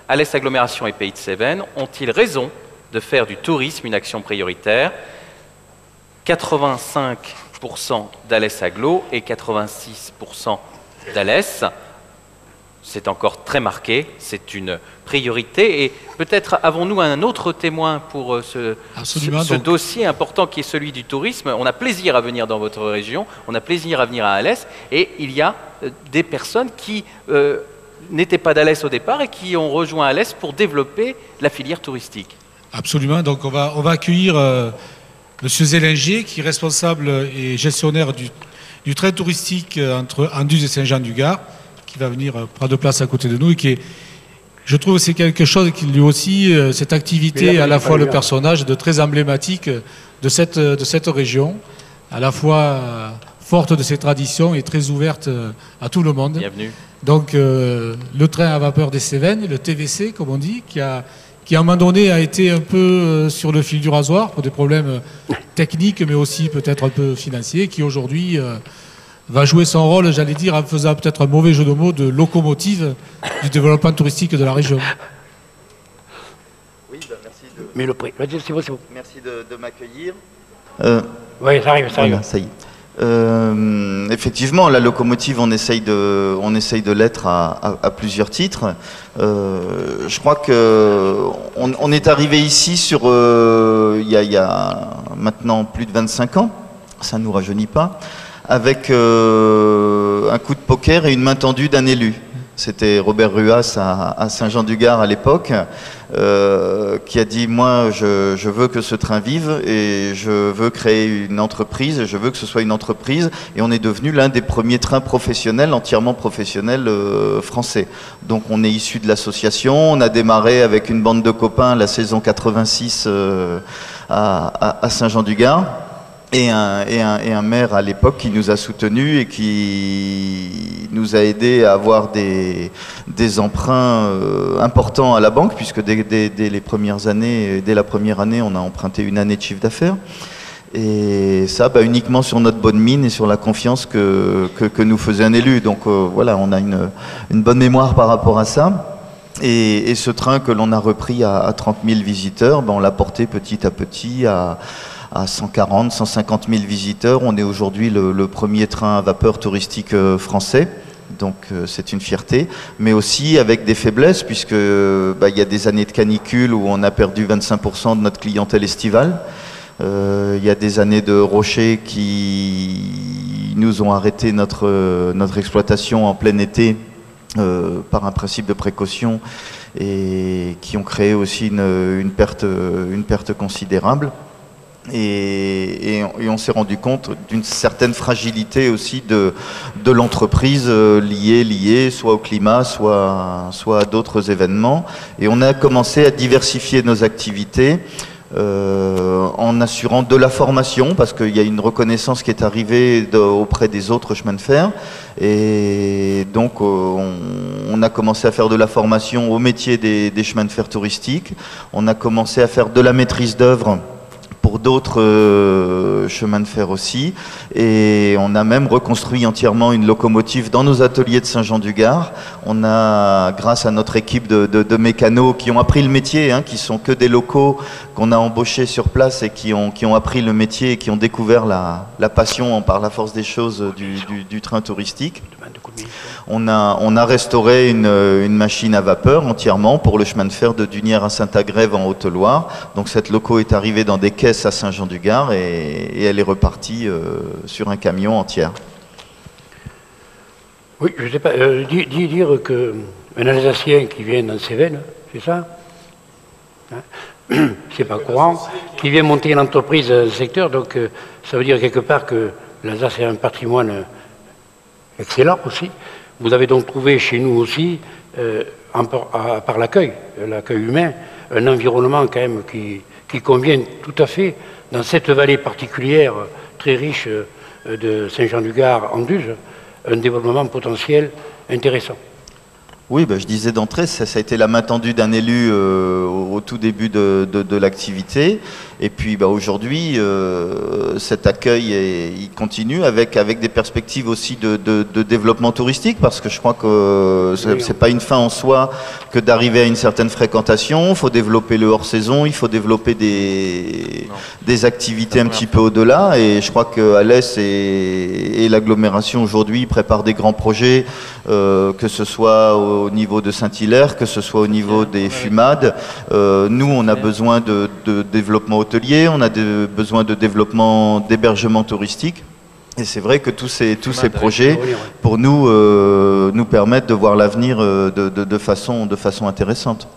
Alès Agglomération et Pays de Cévennes ont-ils raison de faire du tourisme une action prioritaire? 85% d'Alès Agglo et 86% d'Alès. C'est encore très marqué, c'est une priorité. Et peut-être avons-nous un autre témoin pour ce dossier important qui est celui du tourisme. On a plaisir à venir dans votre région, on a plaisir à venir à Alès, et il y a des personnes qui n'étaient pas d'Alès au départ et qui ont rejoint Alès pour développer la filière touristique. Absolument, donc on va accueillir M. Zélinger, qui est responsable et gestionnaire du train touristique entre Anduze et Saint-Jean-du-Gard, qui va venir prendre place à côté de nous et qui est, je trouve que c'est quelque chose qui lui aussi, cette activité, à la fois le personnage de très emblématique de cette région, à la fois forte de ses traditions et très ouverte à tout le monde. Bienvenue. Donc le train à vapeur des Cévennes, le TVC comme on dit, qui à un moment donné a été un peu sur le fil du rasoir pour des problèmes techniques mais aussi peut-être un peu financiers, qui aujourd'hui va jouer son rôle, j'allais dire, en faisant peut-être un mauvais jeu de mots, de locomotive du développement touristique de la région. Oui, merci de... Mais le prix, c'est bon. Merci de m'accueillir. Oui, ça arrive. Voilà, ça y est. Effectivement, la locomotive, on essaye de l'être à plusieurs titres. Je crois qu'on est arrivé ici sur il y a maintenant plus de 25 ans, ça ne nous rajeunit pas, avec un coup de poker et une main tendue d'un élu. C'était Robert Ruas à Saint-Jean-du-Gard à l'époque, qui a dit « Moi, je veux que ce train vive et je veux créer une entreprise, je veux que ce soit une entreprise. » Et on est devenu l'un des premiers trains professionnels, entièrement professionnels français. Donc on est issu de l'association, on a démarré avec une bande de copains la saison 86 à Saint-Jean-du-Gard. Et un maire à l'époque qui nous a soutenus et qui nous a aidés à avoir des emprunts importants à la banque, puisque dès les premières années, dès la première année, on a emprunté une année de chiffre d'affaires. Et ça, uniquement sur notre bonne mine et sur la confiance que nous faisait un élu. Donc voilà, on a une bonne mémoire par rapport à ça. Et ce train que l'on a repris à 30 000 visiteurs, on l'a porté petit à petit à 140, 150 000 visiteurs. On est aujourd'hui le premier train à vapeur touristique français, donc c'est une fierté, mais aussi avec des faiblesses, puisque il y a des années de canicule où on a perdu 25% de notre clientèle estivale. Il y a des années de rochers qui nous ont arrêté notre exploitation en plein été par un principe de précaution et qui ont créé aussi une perte considérable. Et on s'est rendu compte d'une certaine fragilité aussi de l'entreprise liée soit au climat, soit à d'autres événements. Et on a commencé à diversifier nos activités en assurant de la formation, parce qu'il y a une reconnaissance qui est arrivée auprès des autres chemins de fer. Et donc on a commencé à faire de la formation au métier des chemins de fer touristiques. On a commencé à faire de la maîtrise d'œuvre pour d'autres chemins de fer aussi. Et on a même reconstruit entièrement une locomotive dans nos ateliers de Saint-Jean-du-Gard. On a, grâce à notre équipe de mécanos qui ont appris le métier, hein, qui sont que des locaux qu'on a embauchés sur place et qui ont appris le métier et qui ont découvert la passion par la force des choses du train touristique. On a restauré une machine à vapeur entièrement pour le chemin de fer de Dunières à Saint-Agrève en Haute-Loire. Donc cette loco est arrivée dans des caisses à Saint-Jean-du-Gard et elle est repartie sur un camion entière. Oui, je ne sais pas, dire qu'un Alsacien qui vient dans Cévennes, c'est ça, hein, c'est pas courant, qui vient monter une entreprise dans le secteur, donc ça veut dire quelque part que l'Alsace est un patrimoine excellent aussi. Vous avez donc trouvé chez nous aussi, par l'accueil humain, un environnement quand même qui convient tout à fait dans cette vallée particulière très riche de Saint-Jean-du-Gard en Duze, un développement potentiel intéressant. Oui, je disais d'entrée, ça a été la main tendue d'un élu au tout début de l'activité. Et puis aujourd'hui, cet accueil il continue avec des perspectives aussi de développement touristique, parce que je crois que c'est pas une fin en soi que d'arriver à une certaine fréquentation. Il faut développer le hors-saison, il faut développer des activités un petit peu au-delà. Et je crois que Alès et l'agglomération aujourd'hui préparent des grands projets, que ce soit au niveau de Saint-Hilaire, que ce soit au niveau des fumades. Nous, on a besoin de développement hôtelier, on a besoin de développement d'hébergement touristique. Et c'est vrai que tous ces projets, pour nous, nous permettent de voir l'avenir de façon intéressante.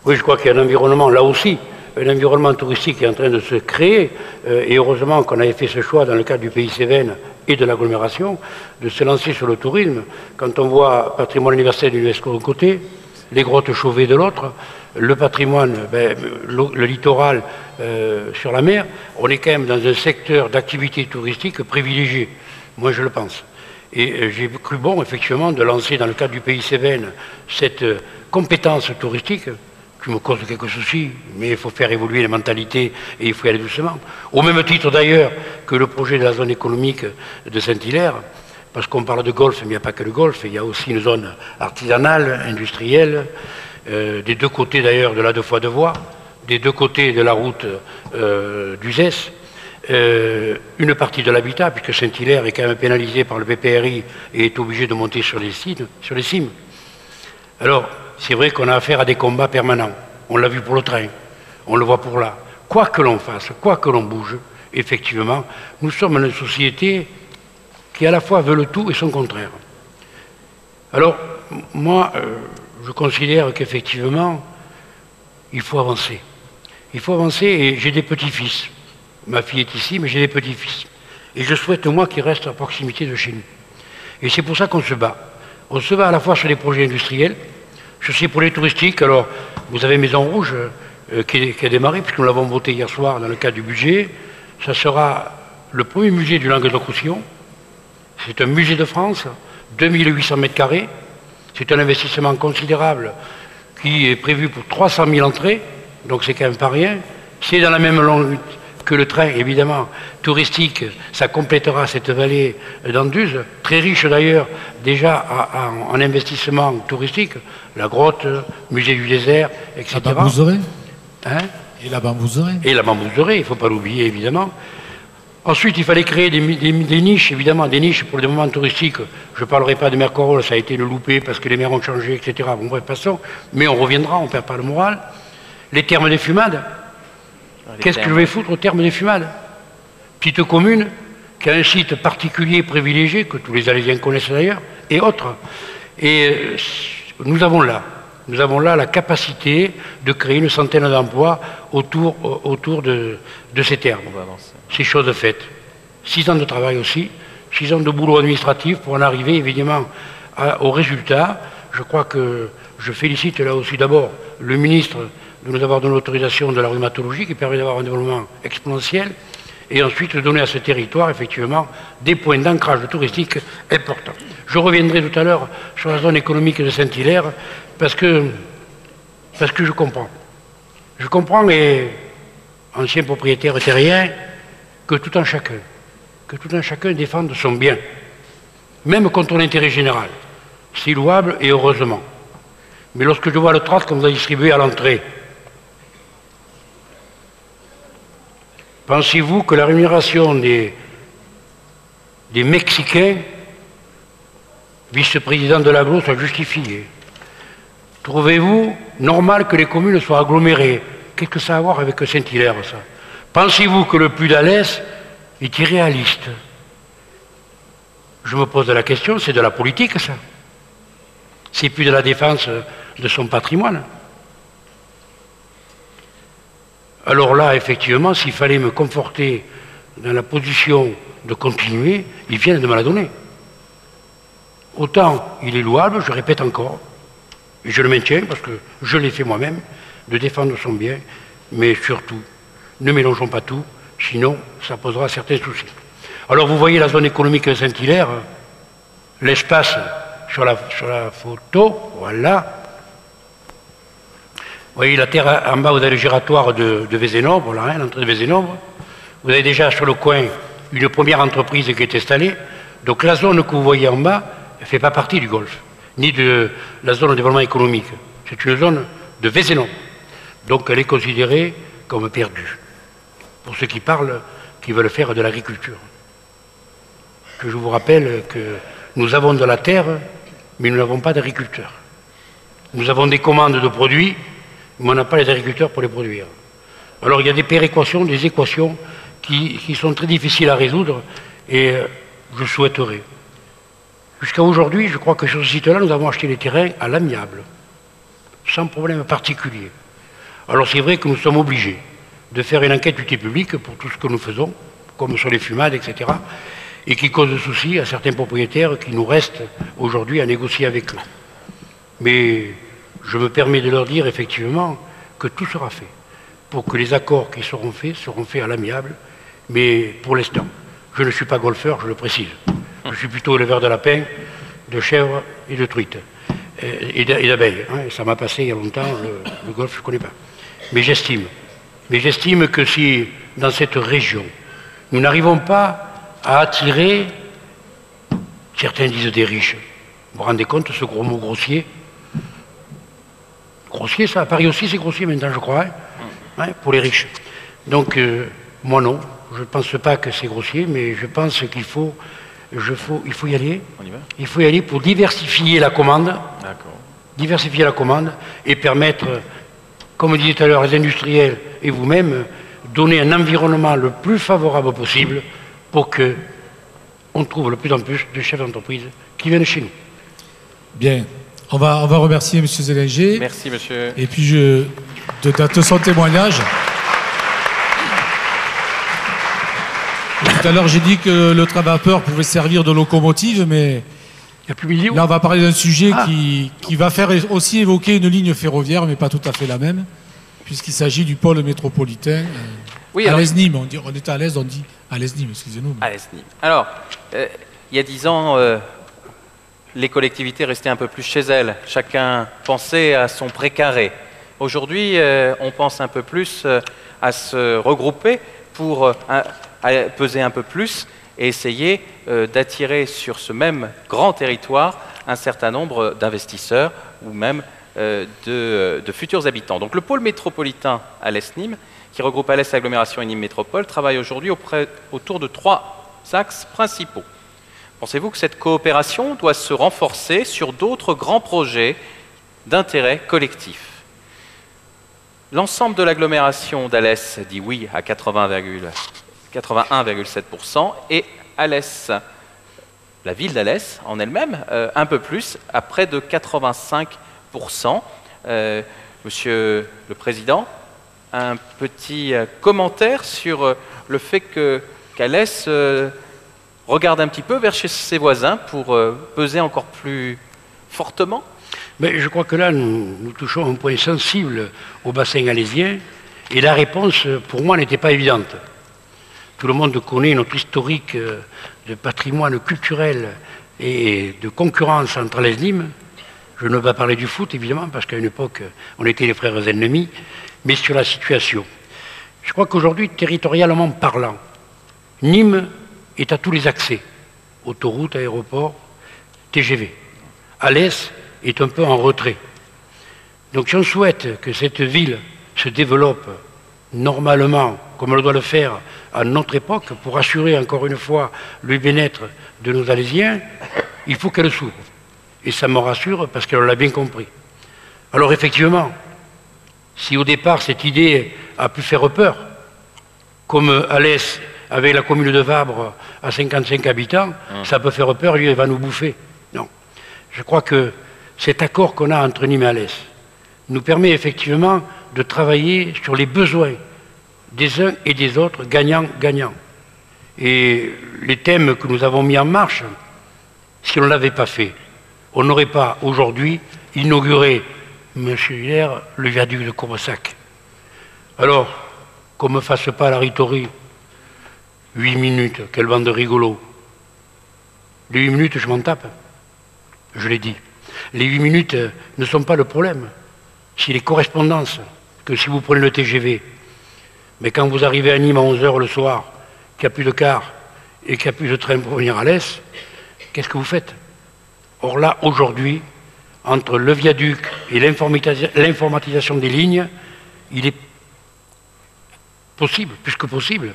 Oui, je crois qu'il y a un environnement, là aussi, un environnement touristique qui est en train de se créer. Et heureusement qu'on avait fait ce choix dans le cadre du Pays Cévennes et de l'agglomération, de se lancer sur le tourisme. Quand on voit patrimoine universel de l'UNESCO d'un côté, les grottes Chauvet de l'autre, le patrimoine, le littoral sur la mer, on est quand même dans un secteur d'activité touristique privilégié. Moi, je le pense. Et j'ai cru bon, effectivement, de lancer dans le cadre du Pays Cévennes cette compétence touristique qui me cause quelques soucis, mais il faut faire évoluer les mentalités et il faut y aller doucement. Au même titre d'ailleurs que le projet de la zone économique de Saint-Hilaire, parce qu'on parle de golf, mais il n'y a pas que le golf, il y a aussi une zone artisanale, industrielle, des deux côtés d'ailleurs de la 2x2 des deux côtés de la route d'Uzès, une partie de l'habitat, puisque Saint-Hilaire est quand même pénalisé par le BPRI et est obligé de monter sur les cimes. Alors, c'est vrai qu'on a affaire à des combats permanents. On l'a vu pour le train, on le voit pour là. Quoi que l'on fasse, quoi que l'on bouge, effectivement, nous sommes une société qui à la fois veut le tout et son contraire. Alors, moi, je considère qu'effectivement, il faut avancer. Il faut avancer et j'ai des petits-fils. Ma fille est ici, mais j'ai des petits-fils. Et je souhaite, moi, qu'ils restent à proximité de chez nous. Et c'est pour ça qu'on se bat. On se bat à la fois sur les projets industriels. Je sais pour les touristiques, alors vous avez Maison Rouge qui a démarré, puisque nous l'avons voté hier soir dans le cadre du budget. Ça sera le premier musée du Languedoc-Roussillon. C'est un musée de France, 2800 mètres carrés. C'est un investissement considérable qui est prévu pour 300 000 entrées, donc c'est quand même pas rien. C'est dans la même longue que le train, évidemment, touristique, ça complétera cette vallée d'Anduze, très riche d'ailleurs déjà en investissement touristique, la grotte, musée du désert, etc. La bambouserie. Hein? Et la bambouserie. Et la bambouserie, il ne faut pas l'oublier évidemment. Ensuite, il fallait créer des niches, évidemment, des niches pour le développement touristique. Je ne parlerai pas de Mercorol, ça a été le loupé parce que les maires ont changé, etc. Bon, bref, passons. Mais on reviendra, on ne perd pas le moral. Les termes des fumades. Qu'est-ce que je vais foutre au terme des fumades? Petite commune qui a un site particulier privilégié, que tous les Alésiens connaissent d'ailleurs, et autres. Et nous avons là la capacité de créer une centaine d'emplois autour de ces termes. C'est chose faite. 6 ans de travail aussi, 6 ans de boulot administratif pour en arriver évidemment au résultat. Je crois que je félicite là aussi d'abord le ministre de nous avoir donné l'autorisation de la rhumatologie qui permet d'avoir un développement exponentiel et ensuite de donner à ce territoire effectivement des points d'ancrage touristique importants. Je reviendrai tout à l'heure sur la zone économique de Saint-Hilaire parce que je comprends. Je comprends et ancien propriétaire terrien, que tout un chacun. Que tout un chacun défende son bien, même contre l'intérêt général. C'est louable et heureusement. Mais lorsque je vois le tract qu'on vous a distribué à l'entrée, pensez-vous que la rémunération des Mexicains, vice-président de l'aglo, soit justifiée? Trouvez-vous normal que les communes soient agglomérées? Qu'est-ce que ça a à voir avec Saint-Hilaire, ça? Pensez-vous que le puits d'Alès est irréaliste? Je me pose la question, c'est de la politique, ça. C'est plus de la défense de son patrimoine. Alors là, effectivement, s'il fallait me conforter dans la position de continuer, ils viennent de me la donner. Autant il est louable, je répète encore, et je le maintiens parce que je l'ai fait moi-même, de défendre son bien, mais surtout, ne mélangeons pas tout, sinon ça posera certains soucis. Alors vous voyez la zone économique de Saint-Hilaire, l'espace sur la photo, voilà. Vous voyez la terre en bas, vous avez le giratoire de Vézénombre, là, hein, l'entrée de Vézénombre. Vous avez déjà sur le coin une première entreprise qui est installée. Donc la zone que vous voyez en bas ne fait pas partie du golfe, ni de la zone de développement économique. C'est une zone de Vézénombre. Donc elle est considérée comme perdue. Pour ceux qui parlent, qui veulent faire de l'agriculture. Que je vous rappelle que nous avons de la terre, mais nous n'avons pas d'agriculteurs. Nous avons des commandes de produits, mais on n'a pas les agriculteurs pour les produire. Alors il y a des péréquations, des équations qui sont très difficiles à résoudre, et je souhaiterais. Jusqu'à aujourd'hui, je crois que sur ce site-là, nous avons acheté les terrains à l'amiable, sans problème particulier. Alors c'est vrai que nous sommes obligés de faire une enquête d'utilité publique pour tout ce que nous faisons, comme sur les fumades, etc., et qui cause souci à certains propriétaires qui nous restent aujourd'hui à négocier avec eux. Mais je me permets de leur dire effectivement que tout sera fait pour que les accords qui seront faits à l'amiable, mais pour l'instant, je ne suis pas golfeur, je le précise. Je suis plutôt éleveur de lapins, de chèvres et de truites, et d'abeilles. Hein. Ça m'a passé il y a longtemps, le golf je ne connais pas. Mais j'estime que si, dans cette région, nous n'arrivons pas à attirer, certains disent des riches, vous vous rendez compte, ce gros mot grossier? Grossier, ça, à Paris aussi c'est grossier maintenant, je crois, hein, pour les riches. Donc, moi non, je ne pense pas que c'est grossier, mais je pense qu'il faut y aller. On y va? Il faut y aller pour diversifier la commande. D'accord. Diversifier la commande et permettre, comme disait tout à l'heure les industriels et vous-même, donner un environnement le plus favorable possible pour qu'on trouve de plus en plus de chefs d'entreprise qui viennent chez nous. Bien. On va remercier M. Zélinger. Merci, monsieur. Et puis, de son témoignage. Tout à l'heure, j'ai dit que le train à vapeur pouvait servir de locomotive, mais là, on va parler d'un sujet qui va faire aussi évoquer une ligne ferroviaire, mais pas tout à fait la même, puisqu'il s'agit du pôle métropolitain. Oui, à Alès-Nîmes, on était à Alès, on dit Alès-Nîmes, excusez-nous. Alès-Nîmes. Alors, il y a 10 ans, les collectivités restaient un peu plus chez elles. Chacun pensait à son précaré. Aujourd'hui, on pense un peu plus à se regrouper pour peser un peu plus et essayer d'attirer sur ce même grand territoire un certain nombre d'investisseurs ou même de futurs habitants. Donc le pôle métropolitain Alès-Nîmes, qui regroupe Alès Agglomération et Nîmes Métropole, travaille aujourd'hui autour de 3 axes principaux. Pensez-vous que cette coopération doit se renforcer sur d'autres grands projets d'intérêt collectif? L'ensemble de l'agglomération d'Alès dit oui à 81,7% et Alès, la ville d'Alès en elle-même, un peu plus, à près de 85%. Monsieur le Président, un petit commentaire sur le fait qu'Alès regarde un petit peu vers chez ses voisins pour peser encore plus fortement? Mais je crois que là, nous touchons un point sensible au bassin alésien, et la réponse, pour moi, n'était pas évidente. Tout le monde connaît notre historique de patrimoine culturel et de concurrence entre Alès-Nîmes. Je ne veux pas parler du foot, évidemment, parce qu'à une époque, on était les frères ennemis, mais sur la situation. Je crois qu'aujourd'hui, territorialement parlant, Nîmes est à tous les accès. Autoroute, aéroport, TGV. Alès est un peu en retrait. Donc si on souhaite que cette ville se développe normalement, comme elle doit le faire à notre époque, pour assurer encore une fois le bien-être de nos Alésiens, il faut qu'elle s'ouvre. Et ça me rassure parce qu'elle l'a bien compris. Alors effectivement, si au départ cette idée a pu faire peur, comme Alès avec la commune de Vabre à 55 habitants, ça peut faire peur, lui il va nous bouffer. Non. Je crois que cet accord qu'on a entre Nîmes et Alès nous permet effectivement de travailler sur les besoins des uns et des autres, gagnant-gagnant. Et les thèmes que nous avons mis en marche, si on ne l'avait pas fait, on n'aurait pas aujourd'hui inauguré, M. Hilaire, le viaduc de Courbesac. Alors, qu'on ne me fasse pas la ritorie, 8 minutes, quelle bande de rigolo. Les 8 minutes, je m'en tape. Je l'ai dit. Les 8 minutes ne sont pas le problème. C'est les correspondances, que si vous prenez le TGV, mais quand vous arrivez à Nîmes à 11h le soir, qu'il n'y a plus de car et qu'il n'y a plus de train pour venir à l'Est, qu'est-ce que vous faites? Or là, aujourd'hui, entre le viaduc et l'informatisation des lignes, il est possible, plus que possible,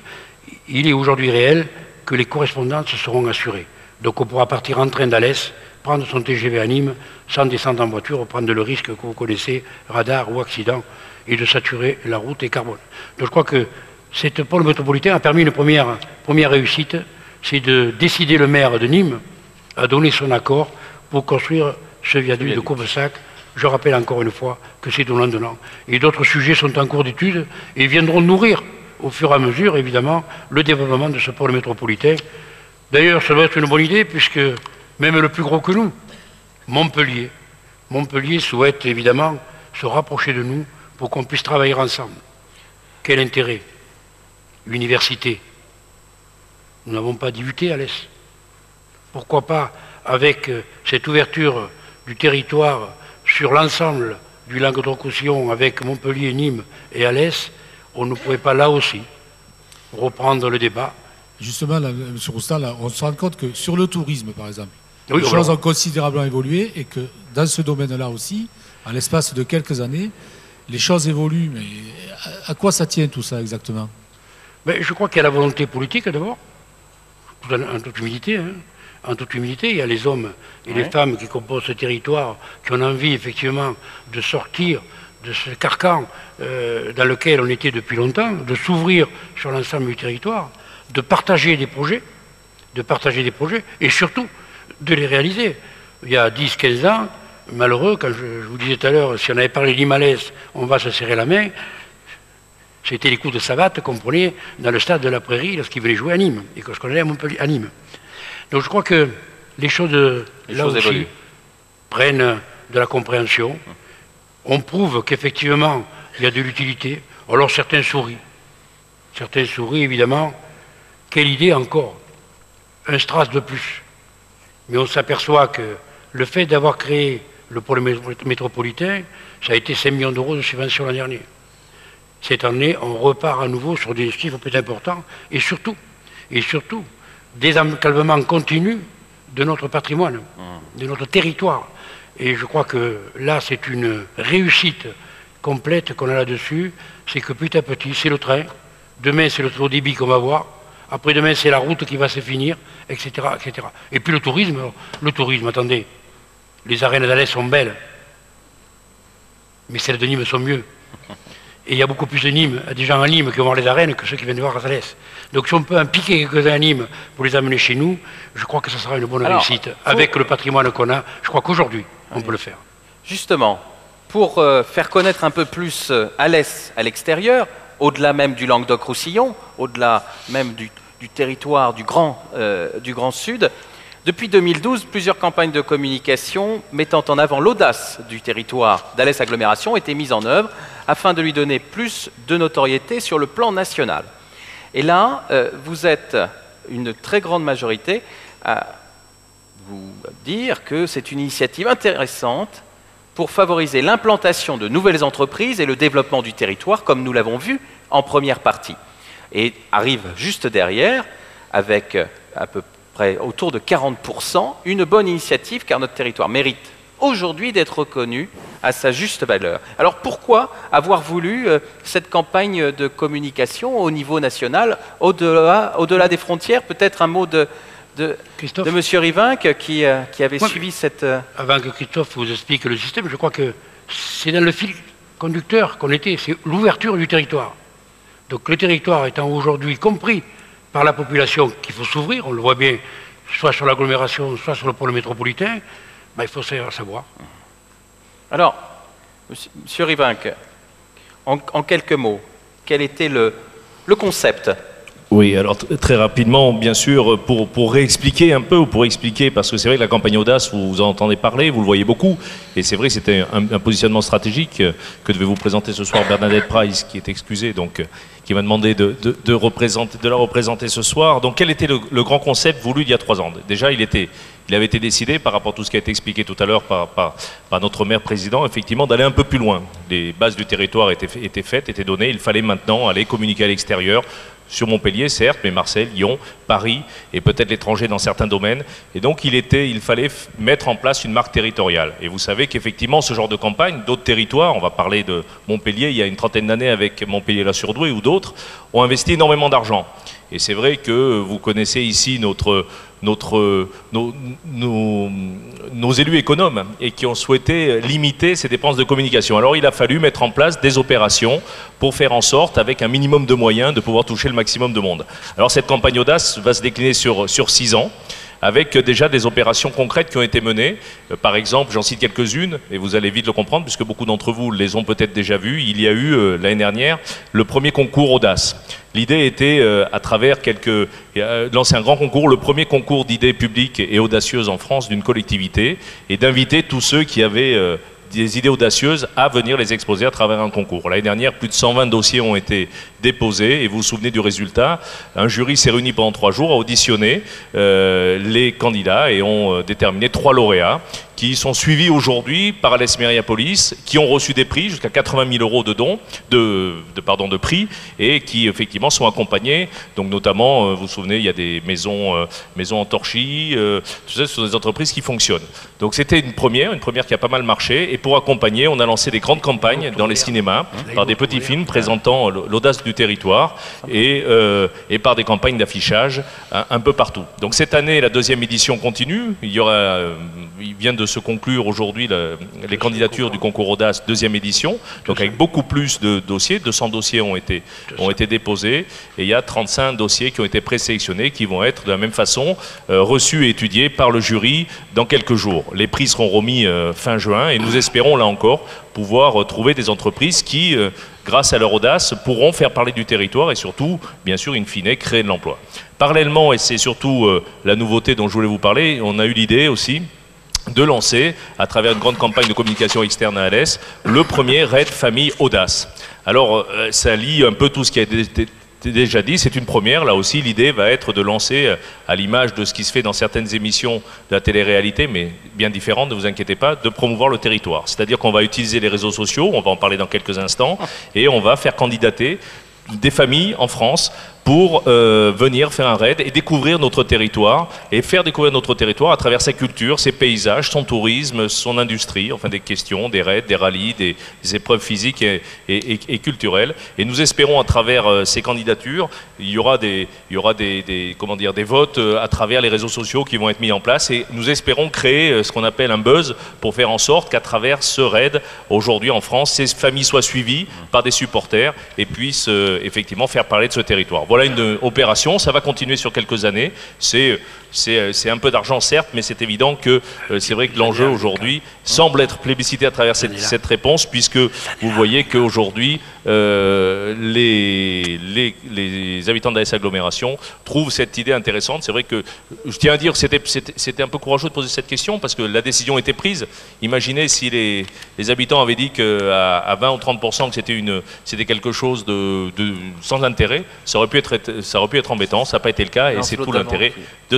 il est aujourd'hui réel que les correspondances seront assurées. Donc on pourra partir en train d'Alès, prendre son TGV à Nîmes, sans descendre en voiture, prendre le risque que vous connaissez, radar ou accident, et de saturer la route et carbone. Donc je crois que cette pôle métropolitain a permis une première réussite, c'est de décider le maire de Nîmes à donner son accord pour construire ce viaduc de Courbesac. Je rappelle encore une fois que c'est donnant-donnant. Et d'autres sujets sont en cours d'étude et viendront nourrir au fur et à mesure, évidemment, le développement de ce pôle métropolitain. D'ailleurs, ça doit être une bonne idée, puisque même le plus gros que nous, Montpellier souhaite évidemment se rapprocher de nous pour qu'on puisse travailler ensemble. Quel intérêt? Université. Nous n'avons pas d'IUT à l'Est. Pourquoi pas, avec cette ouverture du territoire sur l'ensemble du Languedoc-Roussillon, avec Montpellier, Nîmes et Alès, on ne pourrait pas là aussi reprendre le débat. Justement, là, M. Roustan, là, on se rend compte que sur le tourisme, par exemple, oui, les choses ont considérablement évolué et que dans ce domaine-là aussi, en l'espace de quelques années, les choses évoluent. Mais à quoi ça tient tout ça exactement? Mais je crois qu'il y a la volonté politique d'abord, en toute humilité. Hein. En toute humilité, il y a les hommes et les femmes qui composent ce territoire, qui ont envie effectivement de sortir de ce carcan dans lequel on était depuis longtemps, de s'ouvrir sur l'ensemble du territoire, de partager des projets, et surtout de les réaliser. Il y a 10-15 ans, malheureux, quand je vous disais tout à l'heure, si on avait parlé d'Himalès, on va se serrer la main, c'était les coups de savate qu'on prenait dans le stade de la Prairie lorsqu'ils venaient jouer à Nîmes, et que je connais à Montpellier, à Nîmes. Donc je crois que les choses, là aussi, évoluent, prennent de la compréhension. On prouve qu'effectivement, il y a de l'utilité. Alors certains sourient, évidemment. Quelle idée encore? Un strass de plus. Mais on s'aperçoit que le fait d'avoir créé le pôle métropolitain, ça a été 5 millions d'euros de subventions l'an dernier. Cette année, on repart à nouveau sur des chiffres plus importants et surtout, des enclavements continus de notre patrimoine, de notre territoire. Et je crois que là, c'est une réussite complète qu'on a là-dessus. C'est que petit à petit, c'est le train. Demain, c'est le haut débit qu'on va voir. Après-demain, c'est la route qui va se finir, etc., etc. Et puis le tourisme, attendez, les arènes d'Alès sont belles, mais celles de Nîmes sont mieux. Et il y a beaucoup plus des gens à Nîmes qui vont voir les arènes que ceux qui viennent voir à Alès. Donc si on peut en piquer quelques-uns à Nîmes pour les amener chez nous, je crois que ça sera une bonne réussite. Avec le patrimoine qu'on a, je crois qu'aujourd'hui, on peut le faire. Justement, pour faire connaître un peu plus Alès à l'extérieur, au-delà même du Languedoc-Roussillon, au-delà même du territoire du Grand Sud, depuis 2012, plusieurs campagnes de communication mettant en avant l'audace du territoire d'Alès Agglomération ont été mises en œuvre afin de lui donner plus de notoriété sur le plan national. Et là, vous êtes une très grande majorité à vous dire que c'est une initiative intéressante pour favoriser l'implantation de nouvelles entreprises et le développement du territoire, comme nous l'avons vu en première partie. Et arrive juste derrière, avec à peu près autour de 40%, une bonne initiative, car notre territoire mérite aujourd'hui d'être reconnu à sa juste valeur. Alors pourquoi avoir voulu cette campagne de communication au niveau national, au-delà des frontières? Peut-être un mot de M. Rivinc qui avait suivi cette... Avant que Christophe vous explique le système, je crois que c'est dans le fil conducteur qu'on était, c'est l'ouverture du territoire. Donc le territoire étant aujourd'hui compris par la population qu'il faut s'ouvrir, on le voit bien, soit sur l'agglomération, soit sur le pôle métropolitain, il faut savoir. Alors, M. Rivinc, en quelques mots, quel était le concept? Oui, alors très rapidement, bien sûr, pour réexpliquer un peu, ou pour expliquer, parce que c'est vrai que la campagne Audace, vous en entendez parler, vous le voyez beaucoup, et c'est vrai que c'était un positionnement stratégique que devait vous présenter ce soir Bernadette Price, qui est excusée, donc qui m'a demandé de la représenter ce soir. Donc quel était le grand concept voulu il y a 3 ans? Déjà, il avait été décidé, par rapport à tout ce qui a été expliqué tout à l'heure par notre maire président, effectivement, d'aller un peu plus loin. Les bases du territoire étaient faites, étaient données, il fallait maintenant aller communiquer à l'extérieur, sur Montpellier, certes, mais Marseille, Lyon, Paris et peut-être l'étranger dans certains domaines. Et donc, il fallait mettre en place une marque territoriale. Et vous savez qu'effectivement, ce genre de campagne, d'autres territoires, on va parler de Montpellier, il y a une trentaine d'années avec Montpellier-la-Surdoué ou d'autres, ont investi énormément d'argent. Et c'est vrai que vous connaissez ici nos élus économes et qui ont souhaité limiter ces dépenses de communication. Alors il a fallu mettre en place des opérations pour faire en sorte, avec un minimum de moyens, de pouvoir toucher le maximum de monde. Alors cette campagne Audace va se décliner sur 6 ans, avec déjà des opérations concrètes qui ont été menées. Par exemple, j'en cite quelques-unes, et vous allez vite le comprendre, puisque beaucoup d'entre vous les ont peut-être déjà vues. Il y a eu, l'année dernière, le premier concours Audace. L'idée était, à travers lancer un grand concours, le premier concours d'idées publiques et audacieuses en France d'une collectivité, et d'inviter tous ceux qui avaient des idées audacieuses à venir les exposer à travers un concours. L'année dernière, plus de 120 dossiers ont été déposés, et vous vous souvenez du résultat. Un jury s'est réuni pendant 3 jours, a auditionné les candidats et ont déterminé 3 lauréats qui sont suivis aujourd'hui par Alès Myriapolis, qui ont reçu des prix, jusqu'à 80 000 euros de dons, de prix, et qui effectivement sont accompagnés. Donc notamment, vous vous souvenez, il y a des maisons en torchis, tout ça, ce sont des entreprises qui fonctionnent. Donc c'était une première qui a pas mal marché, et pour accompagner, on a lancé des grandes campagnes dans les cinémas, par des petits films présentant l'audace du territoire, et par des campagnes d'affichage un peu partout. Donc cette année, la 2e édition continue. Il vient de se conclure aujourd'hui les candidatures du concours Audace 2e édition, donc avec beaucoup plus de dossiers. 200 dossiers ont été déposés, et il y a 35 dossiers qui ont été présélectionnés, qui vont être de la même façon reçus et étudiés par le jury dans quelques jours. Les prix seront remis fin juin, et nous espérons là encore pouvoir trouver des entreprises qui, grâce à leur audace, pourront faire parler du territoire et surtout, bien sûr, in fine, créer de l'emploi. Parallèlement, et c'est surtout la nouveauté dont je voulais vous parler, on a eu l'idée aussi de lancer, à travers une grande campagne de communication externe à Alès, le premier Raid Famille Audace. Alors, ça lie un peu tout ce qui a été déjà dit, c'est une première. Là aussi, l'idée va être de lancer, à l'image de ce qui se fait dans certaines émissions de la télé-réalité, mais bien différentes, ne vous inquiétez pas, de promouvoir le territoire. C'est-à-dire qu'on va utiliser les réseaux sociaux, on va en parler dans quelques instants, et on va faire candidater des familles en France pour venir faire un raid et découvrir notre territoire, et faire découvrir notre territoire à travers sa culture, ses paysages, son tourisme, son industrie, enfin des questions, des raids, des rallyes, des épreuves physiques et culturelles. Et nous espérons, à travers ces candidatures, il y aura des votes à travers les réseaux sociaux qui vont être mis en place, et nous espérons créer ce qu'on appelle un buzz pour faire en sorte qu'à travers ce raid, aujourd'hui en France, ces familles soient suivies par des supporters et puissent effectivement faire parler de ce territoire. Voilà une opération, ça va continuer sur quelques années. C'est un peu d'argent, certes, mais c'est évident que c'est vrai que l'enjeu aujourd'hui semble être plébiscité à travers cette réponse, puisque vous voyez qu'aujourd'hui, les habitants de l'AS Agglomération trouvent cette idée intéressante. C'est vrai que, je tiens à dire, c'était un peu courageux de poser cette question, parce que la décision était prise. Imaginez si les habitants avaient dit qu'à 20 ou 30% que c'était quelque chose de sans intérêt, ça aurait pu être embêtant. Ça n'a pas été le cas, et c'est tout l'intérêt de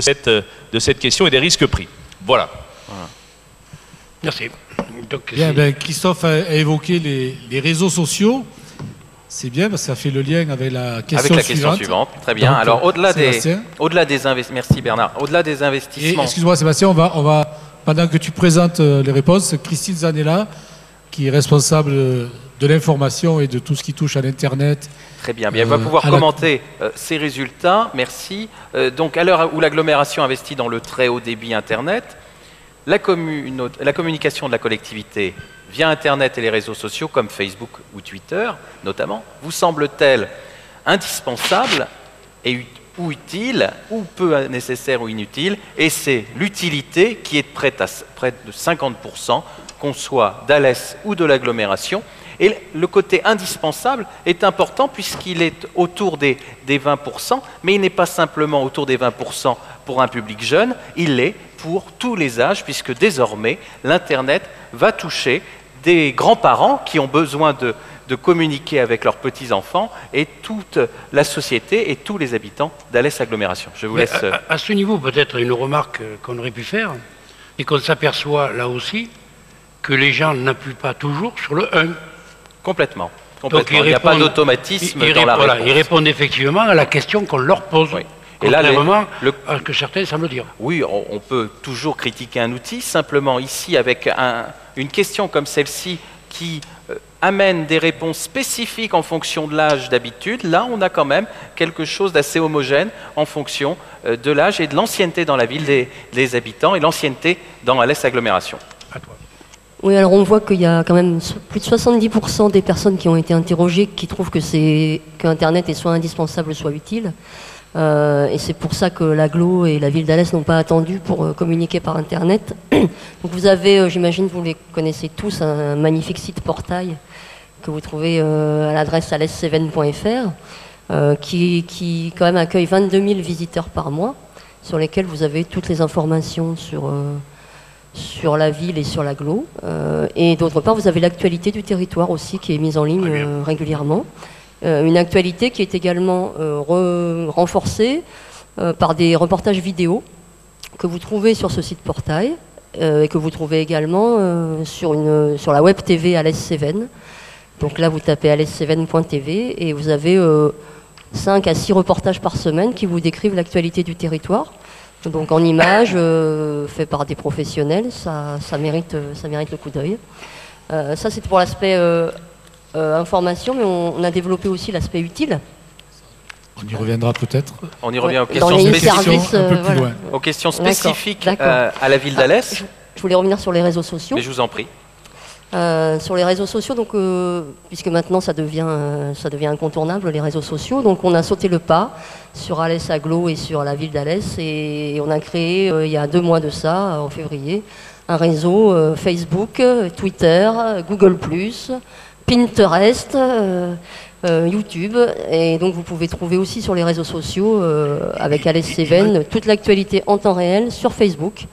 cette question et des risques pris. Voilà. Merci. Donc, bien, Christophe a évoqué les réseaux sociaux. C'est bien parce que ça fait le lien avec la question suivante. Très bien. Donc, alors au-delà des investissements, merci Bernard. Au-delà des investissements. Excuse-moi Sébastien, on va pendant que tu présentes les réponses, Christine Zanella, qui est responsable de l'information et de tout ce qui touche à l'Internet. Très bien, elle va pouvoir commenter ces résultats. Merci. Donc à l'heure où l'agglomération investit dans le très haut débit Internet, la communication de la collectivité via Internet et les réseaux sociaux comme Facebook ou Twitter notamment, vous semble-t-elle indispensable ou utile, ou peu nécessaire ou inutile, et c'est l'utilité qui est près de 50%, qu'on soit d'Alès ou de l'agglomération. Et le côté indispensable est important puisqu'il est autour des 20%, mais il n'est pas simplement autour des 20% pour un public jeune, il l'est pour tous les âges, puisque désormais, l'Internet va toucher des grands-parents qui ont besoin de communiquer avec leurs petits-enfants et toute la société et tous les habitants d'Alès Agglomération. Je vous laisse... À ce niveau, peut-être une remarque qu'on aurait pu faire, et qu'on s'aperçoit là aussi que les gens n'appuient pas toujours sur le 1. Complètement. Donc, il n'y a pas d'automatisme dans la réponse. Ils répondent effectivement à la question qu'on leur pose. Oui. Et là, à ce que certains semblent dire. Oui, on peut toujours critiquer un outil. Simplement, ici, avec une question comme celle-ci qui amène des réponses spécifiques en fonction de l'âge d'habitude, là, on a quand même quelque chose d'assez homogène en fonction de l'âge et de l'ancienneté dans la ville des habitants et l'ancienneté dans Alès Agglomération. À toi. Oui, alors on voit qu'il y a quand même plus de 70% des personnes qui ont été interrogées qui trouvent qu'Internet est soit indispensable, soit utile. Et c'est pour ça que l'agglo et la ville d'Alès n'ont pas attendu pour communiquer par Internet. Donc vous avez, j'imagine vous les connaissez tous, un magnifique site portail que vous trouvez à l'adresse alesceven.fr qui quand même accueille 22 000 visiteurs par mois, sur lesquels vous avez toutes les informations sur la ville et sur l'agglo. Et d'autre part, vous avez l'actualité du territoire aussi qui est mise en ligne régulièrement. Une actualité qui est également renforcée par des reportages vidéo que vous trouvez sur ce site portail et que vous trouvez également sur la web TV Alès Cévennes. Donc là, vous tapez alesceven.tv et vous avez 5 à 6 reportages par semaine qui vous décrivent l'actualité du territoire. Donc en images, fait par des professionnels, ça mérite le coup d'œil. Ça, c'est pour l'aspect information, mais on a développé aussi l'aspect utile. On y reviendra peut-être. On y revient aux questions spécifiques, un peu plus loin. Aux questions spécifiques à la ville d'Alès. Je voulais revenir sur les réseaux sociaux. Mais je vous en prie. Sur les réseaux sociaux, donc, puisque maintenant ça devient incontournable, les réseaux sociaux, donc on a sauté le pas sur Alès Agglo et sur la ville d'Alès et on a créé, il y a 2 mois de ça, en février, un réseau Facebook, Twitter, Google+, Pinterest, YouTube, et donc vous pouvez trouver aussi sur les réseaux sociaux avec Alès Cévennes toute l'actualité en temps réel sur Facebook.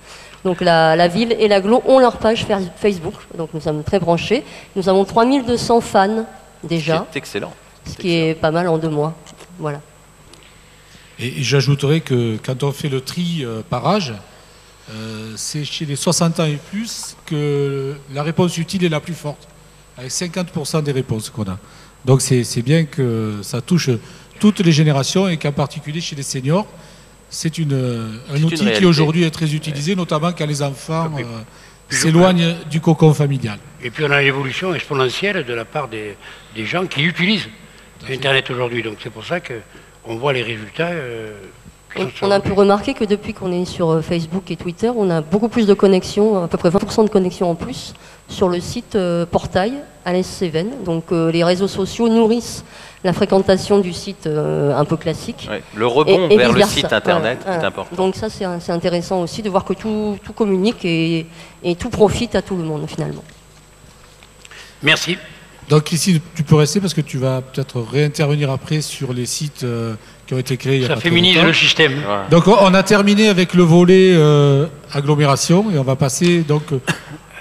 Donc la ville et l'agglo ont leur page Facebook, donc nous sommes très branchés. Nous avons 3200 fans déjà. C'est excellent. Ce qui est pas mal en 2 mois. Voilà. Et j'ajouterais que quand on fait le tri par âge, c'est chez les 60 ans et plus que la réponse utile est la plus forte, avec 50% des réponses qu'on a. Donc c'est bien que ça touche toutes les générations et qu'en particulier chez les seniors, c'est un outil qui aujourd'hui est très utilisé, notamment quand les enfants s'éloignent du cocon familial. Et puis on a une évolution exponentielle de la part des gens qui utilisent Internet aujourd'hui. Donc c'est pour ça qu'on voit les résultats. On a pu remarquer que depuis qu'on est sur Facebook et Twitter, on a beaucoup plus de connexions, à peu près 20% de connexions en plus, sur le site portail Alès Cévennes. Donc les réseaux sociaux nourrissent la fréquentation du site un peu classique. Ouais, le rebond vers le site Internet est important. Donc ça, c'est intéressant aussi de voir que tout communique et tout profite à tout le monde finalement. Merci. Donc ici, tu peux rester parce que tu vas peut-être réintervenir après sur les sites qui ont été créés. Ça féminise le système. Ouais. Donc on a terminé avec le volet agglomération et on va passer donc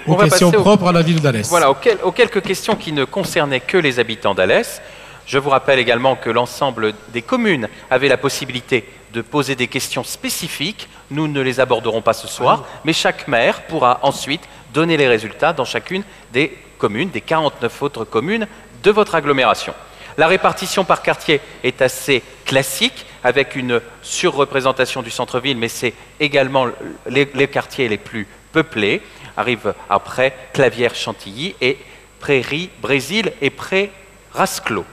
aux questions propres à la ville d'Alès. Voilà, aux quelques questions qui ne concernaient que les habitants d'Alès. Je vous rappelle également que l'ensemble des communes avaient la possibilité de poser des questions spécifiques. Nous ne les aborderons pas ce soir, mais chaque maire pourra ensuite donner les résultats dans chacune des communes, des 49 autres communes de votre agglomération. La répartition par quartier est assez classique, avec une surreprésentation du centre-ville, mais c'est également les quartiers les plus peuplés. Arrivent après Clavière-Chantilly et Prairie, Brésil et Pré-Rasclot.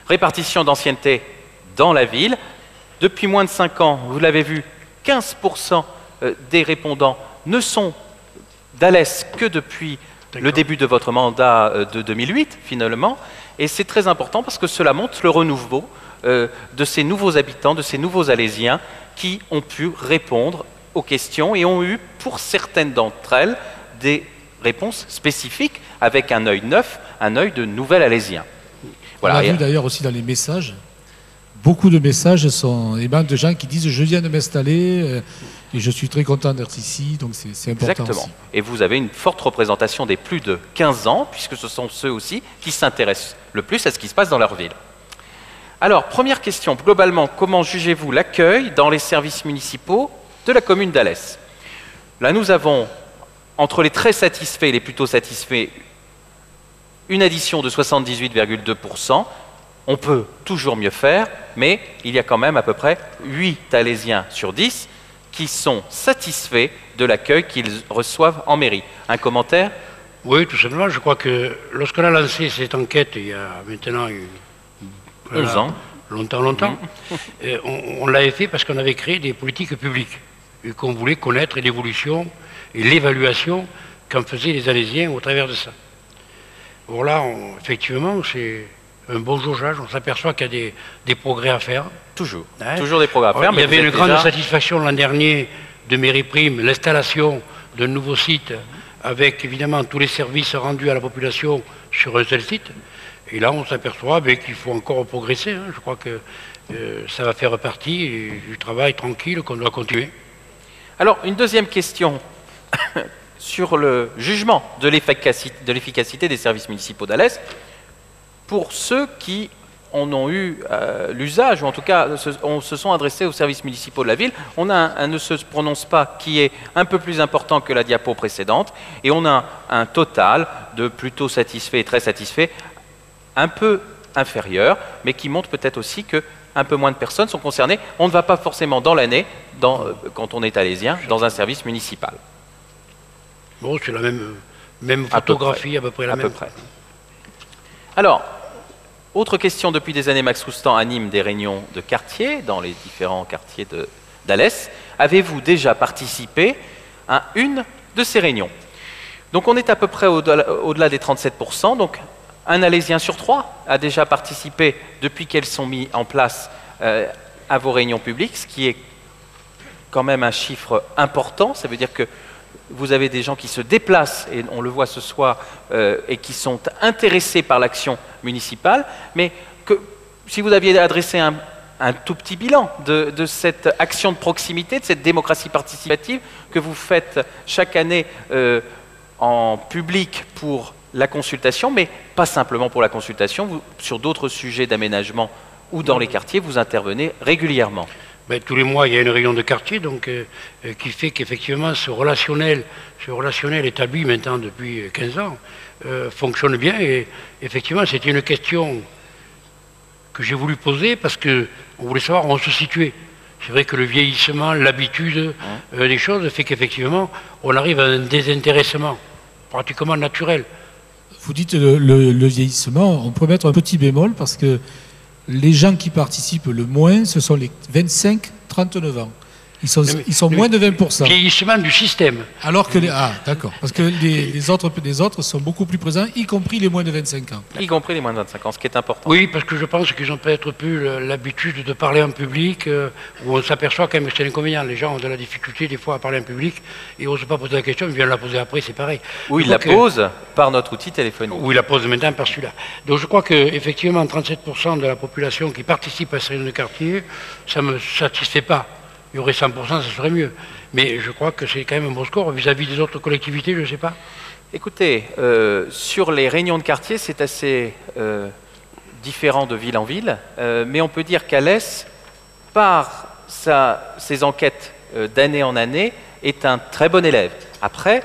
Répartition d'ancienneté dans la ville. Depuis moins de 5 ans, vous l'avez vu, 15% des répondants ne sont d'Alès que depuis le début de votre mandat de 2008, finalement. Et c'est très important parce que cela montre le renouveau de ces nouveaux habitants, de ces nouveaux Alésiens qui ont pu répondre aux questions et ont eu, pour certaines d'entre elles, des réponses spécifiques avec un œil neuf, un œil de nouvel Alésien. Voilà. On a vu d'ailleurs aussi dans les messages, beaucoup de messages sont de gens qui disent « je viens de m'installer et je suis très content d'être ici », donc c'est important. Exactement. Aussi. Et vous avez une forte représentation des plus de 15 ans, puisque ce sont ceux aussi qui s'intéressent le plus à ce qui se passe dans leur ville. Alors, première question, globalement, comment jugez-vous l'accueil dans les services municipaux de la commune d'Alès? Là, nous avons, entre les très satisfaits et les plutôt satisfaits, une addition de 78,2%. On peut toujours mieux faire, mais il y a quand même à peu près 8 Alésiens sur 10 qui sont satisfaits de l'accueil qu'ils reçoivent en mairie. Un commentaire? Oui, tout simplement. Je crois que lorsqu'on a lancé cette enquête, il y a maintenant 11 ans. Longtemps, on l'avait fait parce qu'on avait créé des politiques publiques et qu'on voulait connaître l'évolution et l'évaluation qu'en faisaient les Alésiens au travers de ça. Bon là, effectivement, c'est un bon jaugeage. On s'aperçoit qu'il y a des progrès à faire. Toujours. Toujours des progrès à faire. Il y avait une grande satisfaction l'an dernier de Mairie-Prime, l'installation d'un nouveau site avec évidemment tous les services rendus à la population sur un seul site. Et là, on s'aperçoit qu'il faut encore progresser. Je crois que ça va faire partie du travail tranquille qu'on doit continuer. Alors, une deuxième question sur le jugement de l'efficacité des services municipaux d'Alès. Pour ceux qui en ont eu l'usage, ou en tout cas se sont adressés aux services municipaux de la ville, on a un ne se prononce pas qui est un peu plus important que la diapo précédente, et on a un total de plutôt satisfaits et très satisfaits, un peu inférieur, mais qui montre peut-être aussi que un peu moins de personnes sont concernées. On ne va pas forcément dans l'année, quand on est alésien, dans un service municipal. Bon, c'est la même photographie, à peu près la même. Alors, autre question, depuis des années, Max Roustan anime des réunions de quartier dans les différents quartiers d'Alès. Avez-vous déjà participé à une de ces réunions? Donc on est à peu près au-delà des 37%, donc un Alésien sur 3 a déjà participé depuis qu'elles sont mises en place à vos réunions publiques, ce qui est quand même un chiffre important. Ça veut dire que vous avez des gens qui se déplacent, et on le voit ce soir, et qui sont intéressés par l'action municipale, mais que si vous aviez adressé un tout petit bilan de cette action de proximité, de cette démocratie participative que vous faites chaque année en public pour la consultation, mais pas simplement pour la consultation, vous, sur d'autres sujets d'aménagement ou dans les quartiers, vous intervenez régulièrement. Tous les mois, il y a une réunion de quartier, donc, qui fait qu'effectivement ce relationnel établi maintenant depuis 15 ans fonctionne bien. Et effectivement, c'était une question que j'ai voulu poser parce qu'on voulait savoir où on se situait. C'est vrai que le vieillissement, l'habitude des choses fait qu'effectivement, on arrive à un désintéressement pratiquement naturel. Vous dites le vieillissement, on peut mettre un petit bémol parce que les gens qui participent le moins, ce sont les 25-39 ans. Ils sont moins de 20%. Vieillissement du système. Alors que d'accord. Parce que les autres sont beaucoup plus présents, y compris les moins de 25 ans. Y compris les moins de 25 ans, ce qui est important. Oui, parce que je pense qu'ils ont peut-être plus l'habitude de parler en public, où on s'aperçoit quand même que c'est l'inconvénient. Les gens ont de la difficulté des fois à parler en public et n'osent pas poser la question, ils viennent la poser après, c'est pareil. Ou ils la posent par notre outil téléphonique. Ou ils la posent maintenant par celui-là. Donc je crois qu'effectivement, 37% de la population qui participe à ces réunions de quartier, ça ne me satisfait pas. Il y aurait 100%, ça serait mieux. Mais je crois que c'est quand même un bon score vis-à-vis des autres collectivités, je ne sais pas. Écoutez, sur les réunions de quartier, c'est assez différent de ville en ville, mais on peut dire qu'Alès, par ses enquêtes d'année en année, est un très bon élève. Après,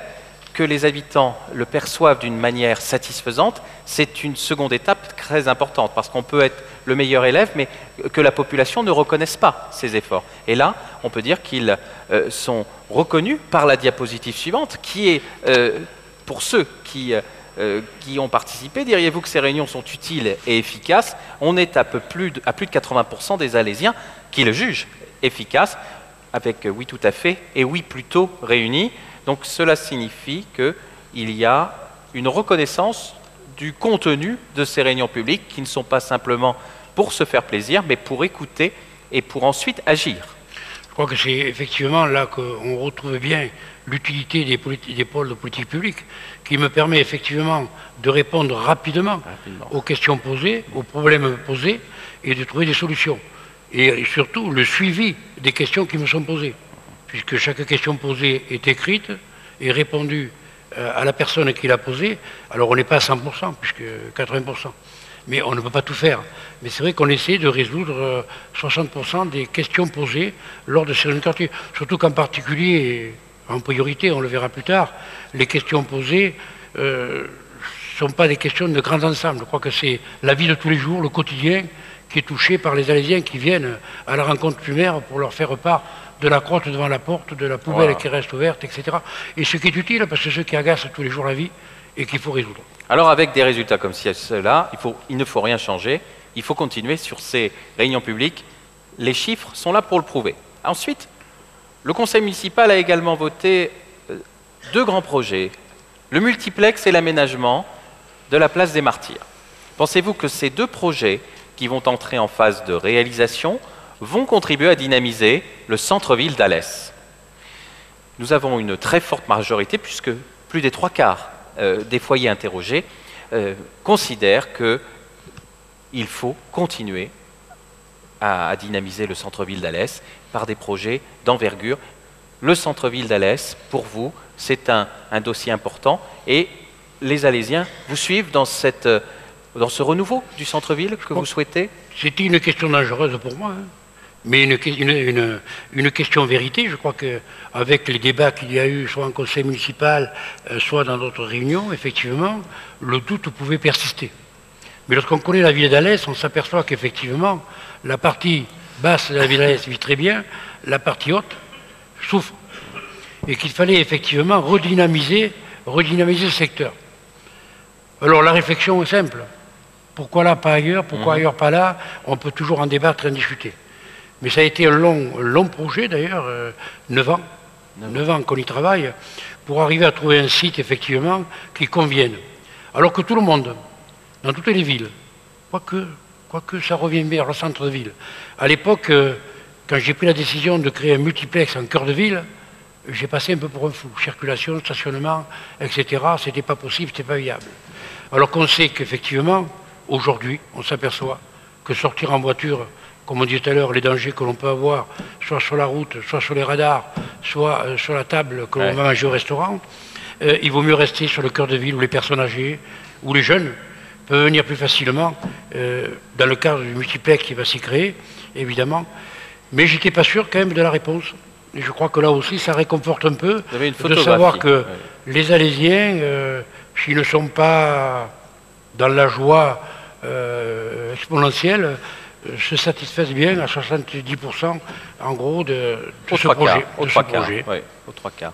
que les habitants le perçoivent d'une manière satisfaisante, c'est une seconde étape très importante, parce qu'on peut être le meilleur élève, mais que la population ne reconnaisse pas ces efforts. Et là, on peut dire qu'ils sont reconnus par la diapositive suivante, qui est, pour ceux qui ont participé, diriez-vous que ces réunions sont utiles et efficaces? On est à plus de 80% des Alésiens qui le jugent efficace, avec oui tout à fait et oui plutôt réunis. Donc cela signifie qu'il y a une reconnaissance du contenu de ces réunions publiques qui ne sont pas simplement pour se faire plaisir, mais pour écouter et pour ensuite agir. Je crois que c'est effectivement là qu'on retrouve bien l'utilité des pôles de politique publique, qui me permet effectivement de répondre rapidement aux questions posées, aux problèmes posés, et de trouver des solutions. Et surtout le suivi des questions qui me sont posées, puisque chaque question posée est écrite et répondue à la personne qui l'a posée. Alors on n'est pas à 100%, puisque 80%, mais on ne peut pas tout faire. Mais c'est vrai qu'on essaie de résoudre 60% des questions posées lors de ces réunions de quartier. Surtout qu'en particulier, en priorité, on le verra plus tard, les questions posées ne sont pas des questions de grands ensembles. Je crois que c'est la vie de tous les jours, le quotidien, qui est touché par les Alésiens qui viennent à la rencontre du maire pour leur faire part de la crotte devant la porte, de la poubelle qui reste ouverte, etc. Et ce qui est utile, parce que c'est ce qui agace tous les jours la vie et qu'il faut résoudre. Alors avec des résultats comme cela, il ne faut rien changer, il faut continuer sur ces réunions publiques. Les chiffres sont là pour le prouver. Ensuite, le conseil municipal a également voté 2 grands projets, le multiplex et l'aménagement de la place des Martyrs. Pensez-vous que ces 2 projets qui vont entrer en phase de réalisation vont contribuer à dynamiser le centre-ville d'Alès? Nous avons une très forte majorité, puisque plus des 3/4 des foyers interrogés considèrent qu'il faut continuer à dynamiser le centre-ville d'Alès par des projets d'envergure. Le centre-ville d'Alès, pour vous, c'est un dossier important, et les Alésiens vous suivent dans ce renouveau du centre-ville que vous souhaitez? C'était une question dangereuse pour moi, hein. Mais une question vérité. Je crois qu'avec les débats qu'il y a eu, soit en conseil municipal, soit dans d'autres réunions, effectivement, le doute pouvait persister. Mais lorsqu'on connaît la ville d'Alès, on s'aperçoit qu'effectivement, la partie basse de la ville d'Alès vit très bien, la partie haute souffre. Et qu'il fallait effectivement redynamiser le secteur. Alors la réflexion est simple. Pourquoi là, pas ailleurs? Pourquoi ailleurs, pas là? On peut toujours en débattre et en discuter. Mais ça a été un long projet d'ailleurs, 9 ans. 9 ans qu'on y travaille, pour arriver à trouver un site effectivement qui convienne. Alors que tout le monde, dans toutes les villes, quoique ça revient bien au centre de ville. À l'époque, quand j'ai pris la décision de créer un multiplex en cœur de ville, j'ai passé un peu pour un fou. Circulation, stationnement, etc. C'était pas possible, c'était pas viable. Alors qu'on sait qu'effectivement, aujourd'hui, on s'aperçoit que sortir en voiture, comme on dit tout à l'heure, les dangers que l'on peut avoir, soit sur la route, soit sur les radars, soit sur la table que l'on va manger au restaurant, il vaut mieux rester sur le cœur de ville où les personnes âgées, où les jeunes peuvent venir plus facilement, dans le cadre du multiplex qui va s'y créer, évidemment. Mais j'étais pas sûr quand même de la réponse. Et je crois que là aussi, ça réconforte un peu de savoir que les Alésiens, s'ils ne sont pas dans la joie exponentielle, se satisfaisent bien à 70% en gros de ce projet. Aux 3/4.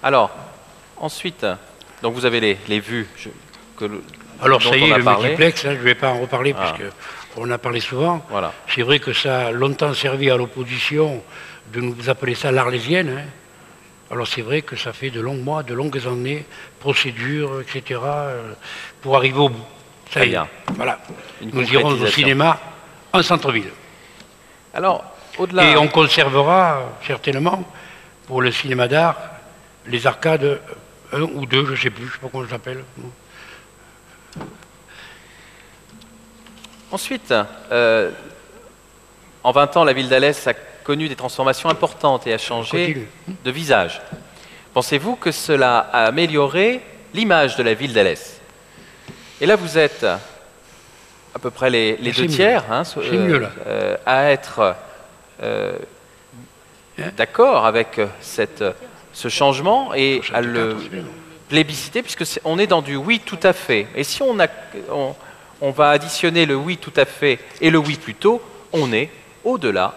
Alors, ensuite, donc vous avez les vues alors ça y est, le multiplex, hein, je ne vais pas en reparler puisqu'on a parlé souvent. Voilà. C'est vrai que ça a longtemps servi à l'opposition de nous appeler ça l'Arlésienne. Hein. Alors c'est vrai que ça fait de longs mois, de longues années, procédures, etc., pour arriver au bout. Ça y est, voilà. Nous irons au cinéma en centre-ville. Alors, au-delà... Et on conservera certainement, pour le cinéma d'art, les arcades 1 ou 2, je ne sais plus, je ne sais pas comment ça s'appelle. Ensuite, en 20 ans, la ville d'Alès a connu des transformations importantes et a changé de visage. Pensez-vous que cela a amélioré l'image de la ville d'Alès? Et là, vous êtes à peu près les 2/3 à être d'accord avec ce changement et à le plébiscité, puisque on est dans du oui tout à fait. Et si on va additionner le oui tout à fait et le oui plutôt, on est au-delà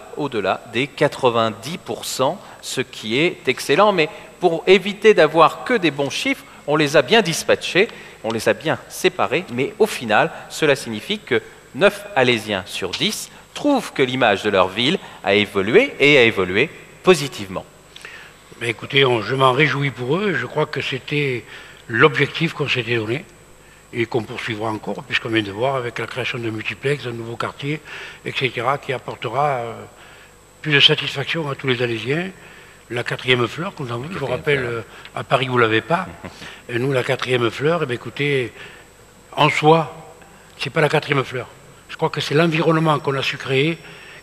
des 90%, ce qui est excellent. Mais pour éviter d'avoir que des bons chiffres, on les a bien dispatchés, on les a bien séparés, mais au final, cela signifie que 9 Alésiens sur 10 trouvent que l'image de leur ville a évolué et a évolué positivement. Mais écoutez, je m'en réjouis pour eux. Je crois que c'était l'objectif qu'on s'était donné et qu'on poursuivra encore, puisqu'on vient de voir avec la création de multiplex, d'un nouveau quartier, etc., qui apportera plus de satisfaction à tous les Alésiens. La 4e fleur, comme on dit, je vous rappelle, à Paris, vous ne l'avez pas. Et nous, la 4e fleur, eh bien, écoutez, en soi, ce n'est pas la 4e fleur. Je crois que c'est l'environnement qu'on a su créer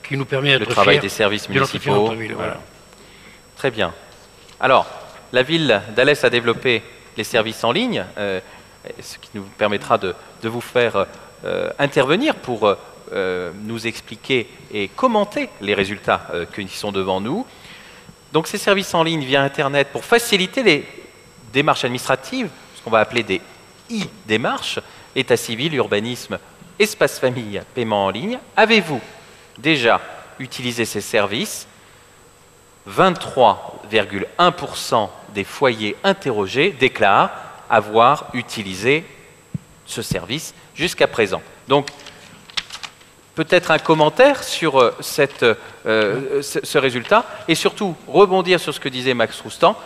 qui nous permet d'être fiers. Le travail des services municipaux. Voilà. Très bien. Alors, la ville d'Alès a développé les services en ligne, ce qui nous permettra de vous faire intervenir pour nous expliquer et commenter les résultats qui sont devant nous. Donc ces services en ligne via Internet pour faciliter les démarches administratives, ce qu'on va appeler des e-démarches, état civil, urbanisme, espace famille, paiement en ligne. Avez-vous déjà utilisé ces services? 23,1% des foyers interrogés déclarent avoir utilisé ce service jusqu'à présent. Donc, peut-être un commentaire sur ce résultat et surtout rebondir sur ce que disait Max Roustan.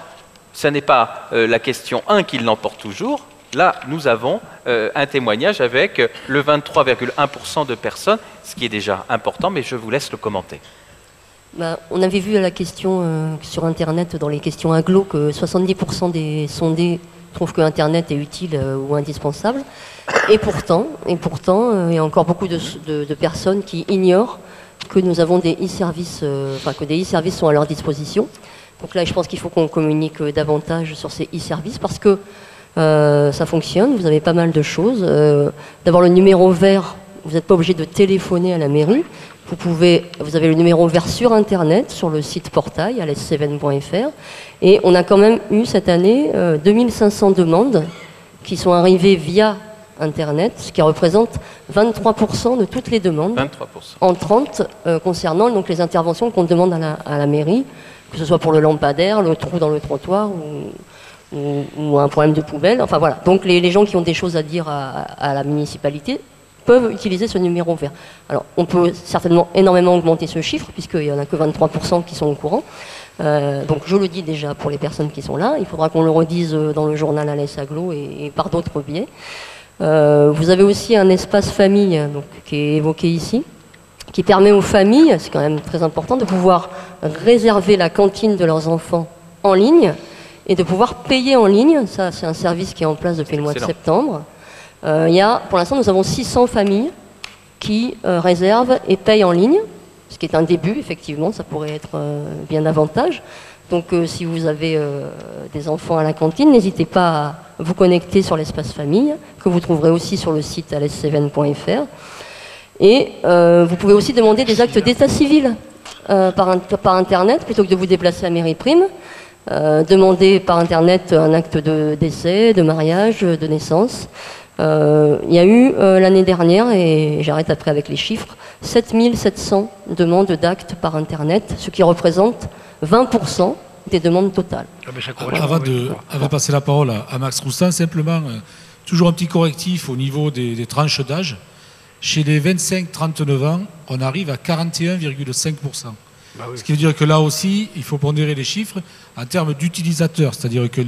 Ce n'est pas la question 1 qui l'emporte toujours. Là, nous avons un témoignage avec le 23,1% de personnes, ce qui est déjà important, mais je vous laisse le commenter. On avait vu à la question sur Internet, dans les questions agglo, que 70% des sondés trouvent que Internet est utile ou indispensable. Et pourtant, il y a encore beaucoup de personnes qui ignorent que nous avons des e-services, que des e-services sont à leur disposition. Donc là, je pense qu'il faut qu'on communique davantage sur ces e-services parce que ça fonctionne, vous avez pas mal de choses. D'avoir le numéro vert, vous n'êtes pas obligé de téléphoner à la mairie. Vous avez le numéro vert sur Internet, sur le site portail, alès7.fr. Et on a quand même eu cette année 2500 demandes qui sont arrivées via Internet, ce qui représente 23% de toutes les demandes. 23%. En 30 concernant donc, les interventions qu'on demande à la mairie, que ce soit pour le lampadaire, le trou dans le trottoir ou un problème de poubelle. Enfin voilà. Donc les gens qui ont des choses à dire à la municipalité peuvent utiliser ce numéro vert. Alors, on peut certainement énormément augmenter ce chiffre, puisqu'il n'y en a que 23% qui sont au courant. Donc, je le dis déjà pour les personnes qui sont là. Il faudra qu'on le redise dans le journal Alès Agglo et par d'autres biais. Vous avez aussi un espace famille donc, qui est évoqué ici, qui permet aux familles, c'est quand même très important, de pouvoir réserver la cantine de leurs enfants en ligne et de pouvoir payer en ligne. Ça, c'est un service qui est en place depuis le mois de septembre. Pour l'instant, nous avons 600 familles qui réservent et payent en ligne, ce qui est un début, effectivement, ça pourrait être bien davantage. Donc, si vous avez des enfants à la cantine, n'hésitez pas à vous connecter sur l'espace famille, que vous trouverez aussi sur le site alès7.fr. Et vous pouvez aussi demander des actes d'état civil par Internet, plutôt que de vous déplacer à Mairie Prime. Demander par Internet un acte de décès, de mariage, de naissance. Il y a eu l'année dernière, et j'arrête après avec les chiffres, 7700 demandes d'actes par Internet, ce qui représente 20% des demandes totales. Avant de passer la parole à Max Roustan, simplement, toujours un petit correctif au niveau des tranches d'âge. Chez les 25-39 ans, on arrive à 41,5%. Bah oui. Ce qui veut dire que là aussi, il faut pondérer les chiffres en termes d'utilisateurs. C'est-à-dire que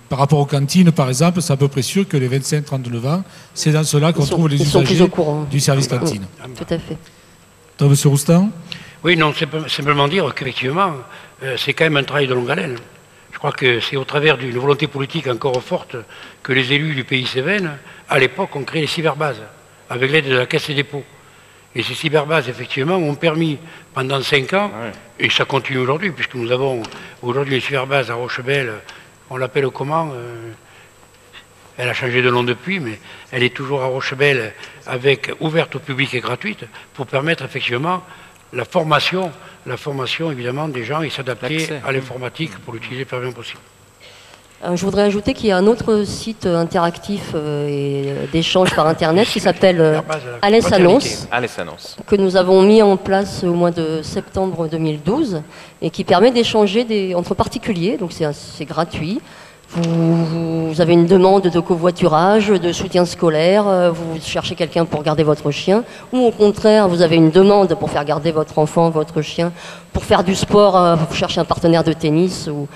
par rapport aux cantines, par exemple, c'est à peu près sûr que les 25-39 ans, c'est dans cela qu'on trouve les usagers du service cantine. Tout à fait. Donc, M. Roustan ? Oui, non, c'est simplement dire qu'effectivement, c'est quand même un travail de longue haleine. Je crois que c'est au travers d'une volonté politique encore forte que les élus du pays Cévennes, à l'époque, ont créé les cyberbases, avec l'aide de la Caisse des dépôts. Et ces cyberbases, effectivement, ont permis, pendant 5 ans, et ça continue aujourd'hui, puisque nous avons aujourd'hui une cyberbase à Rochebelle, on l'appelle comment elle a changé de nom depuis, mais elle est toujours à Rochebelle, ouverte au public et gratuite, pour permettre effectivement la formation évidemment des gens et s'adapter à l'informatique pour l'utiliser le plus bien possible. Je voudrais ajouter qu'il y a un autre site interactif et d'échange par Internet qui s'appelle Alès Annonce, que nous avons mis en place au mois de septembre 2012 et qui permet d'échanger entre particuliers, donc c'est gratuit. Vous avez une demande de covoiturage, de soutien scolaire, vous cherchez quelqu'un pour garder votre chien, ou au contraire, vous avez une demande pour faire garder votre enfant, votre chien, pour faire du sport, vous cherchez un partenaire de tennis, ou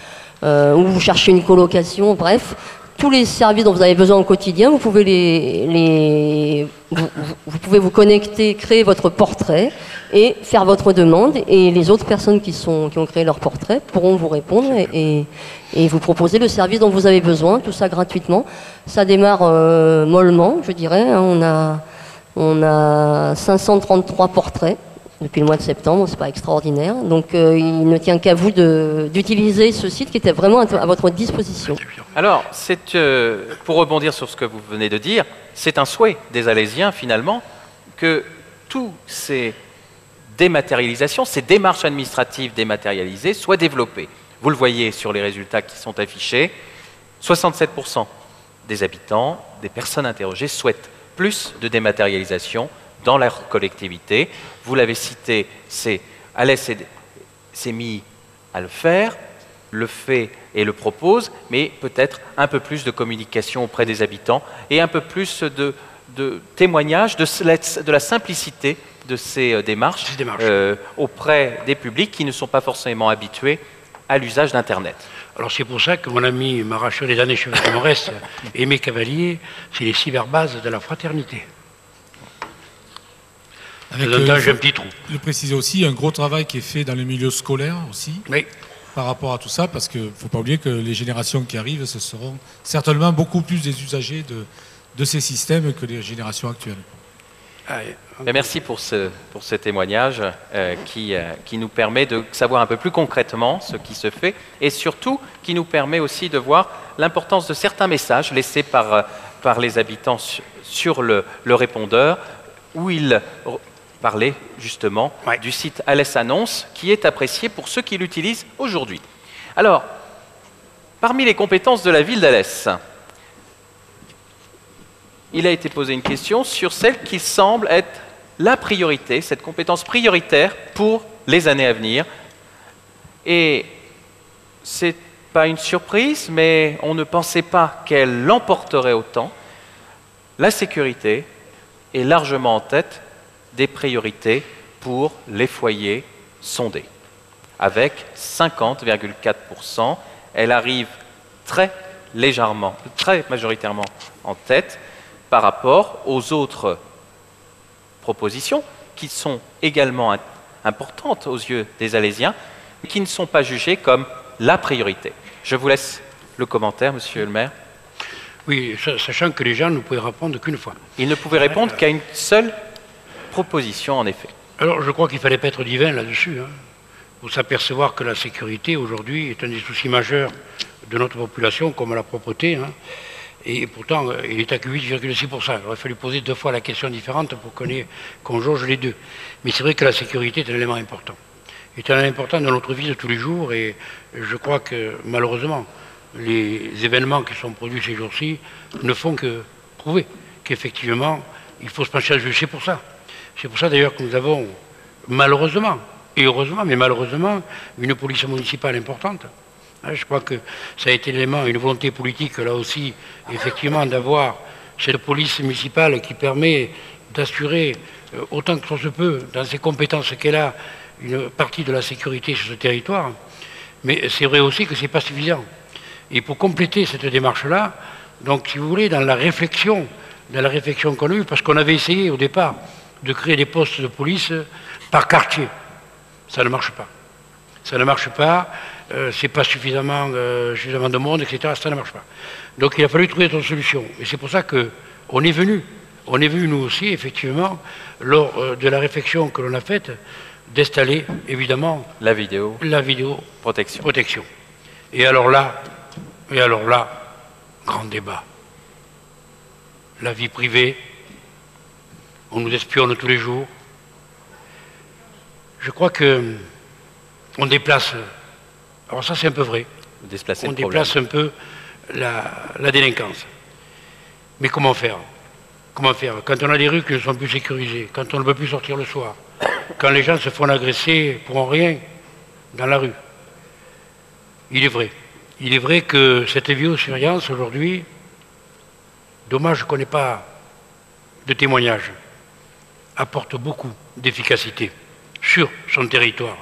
vous cherchez une colocation, bref. Tous les services dont vous avez besoin au quotidien, vous pouvez vous pouvez vous connecter, créer votre portrait et faire votre demande. Et les autres personnes qui ont créé leur portrait pourront vous répondre et vous proposer le service dont vous avez besoin, tout ça gratuitement. Ça démarre mollement, je dirais. Hein. On a 533 portraits depuis le mois de septembre, c'est pas extraordinaire. Donc il ne tient qu'à vous d'utiliser ce site qui était vraiment à votre disposition. Alors, pour rebondir sur ce que vous venez de dire, c'est un souhait des Alésiens finalement que tous ces dématérialisations, ces démarches administratives dématérialisées soient développées. Vous le voyez sur les résultats qui sont affichés, 67% des habitants, des personnes interrogées souhaitent plus de dématérialisation dans leur collectivité. Vous l'avez cité, Alès s'est mis à le faire, le fait et le propose, mais peut-être un peu plus de communication auprès des habitants et un peu plus de témoignages de la simplicité de ces démarches auprès des publics qui ne sont pas forcément habitués à l'usage d'Internet. Alors c'est pour ça que mon ami Maréchal des années Chevalier de Morès, Aimé Cavalier, c'est les cyberbases de la fraternité. Avec un petit trou. Le préciser aussi, un gros travail qui est fait dans le milieu scolaire aussi, oui, par rapport à tout ça, parce qu'il ne faut pas oublier que les générations qui arrivent, ce seront certainement beaucoup plus des usagers de ces systèmes que les générations actuelles. Merci pour ce témoignage qui nous permet de savoir un peu plus concrètement ce qui se fait et surtout qui nous permet aussi de voir l'importance de certains messages laissés par les habitants sur le répondeur où ils parlaient justement du site Alès Annonce qui est apprécié pour ceux qui l'utilisent aujourd'hui. Alors, parmi les compétences de la ville d'Alès, il a été posé une question sur celle qui semble être la priorité, cette compétence prioritaire pour les années à venir. Et c'est pas une surprise, mais on ne pensait pas qu'elle l'emporterait autant. La sécurité est largement en tête des priorités pour les foyers sondés. Avec 50,4%, elle arrive très majoritairement en tête par rapport aux autres propositions qui sont également importantes aux yeux des Alésiens, mais qui ne sont pas jugées comme la priorité. Je vous laisse le commentaire, monsieur le maire. Oui, sachant que les gens ne pouvaient répondre qu'une fois. Ils ne pouvaient répondre qu'à une seule proposition, en effet. Alors, je crois qu'il ne fallait pas être divin là-dessus, hein, pour s'apercevoir que la sécurité, aujourd'hui, est un des soucis majeurs de notre population, comme la propreté, hein. Et pourtant, il est à 8,6%. Il aurait fallu poser 2 fois la question différente pour qu'on jauge les deux. Mais c'est vrai que la sécurité est un élément important. C'est un élément important dans notre vie de tous les jours. Et je crois que, malheureusement, les événements qui sont produits ces jours-ci ne font que prouver qu'effectivement, il faut se pencher à juger. C'est pour ça. C'est pour ça, d'ailleurs, que nous avons, malheureusement, et heureusement, mais malheureusement, une police municipale importante. Je crois que ça a été l'élément, une volonté politique, là aussi, effectivement, d'avoir cette police municipale qui permet d'assurer, autant que ça se peut, dans ses compétences qu'elle a, une partie de la sécurité sur ce territoire. Mais c'est vrai aussi que ce n'est pas suffisant. Et pour compléter cette démarche-là, donc, si vous voulez, dans la réflexion qu'on a eue, parce qu'on avait essayé au départ de créer des postes de police par quartier, ça ne marche pas. Ça ne marche pas. C'est pas suffisamment de monde, etc. Ça ne marche pas. Donc il a fallu trouver d'autres solutions. Et c'est pour ça qu'on est venu nous aussi, effectivement, lors de la réflexion que l'on a faite, d'installer, évidemment, la vidéo protection. Et alors là, grand débat. La vie privée, on nous espionne tous les jours. Je crois que on déplace. Alors ça, c'est un peu vrai. On déplace un peu la délinquance. Mais comment faire? Comment faire quand on a des rues qui ne sont plus sécurisées, quand on ne peut plus sortir le soir, quand les gens se font agresser pour rien dans la rue? Il est vrai que cette vidéosurveillance aujourd'hui, dommage qu'on n'ait pas de témoignages, apporte beaucoup d'efficacité sur son territoire.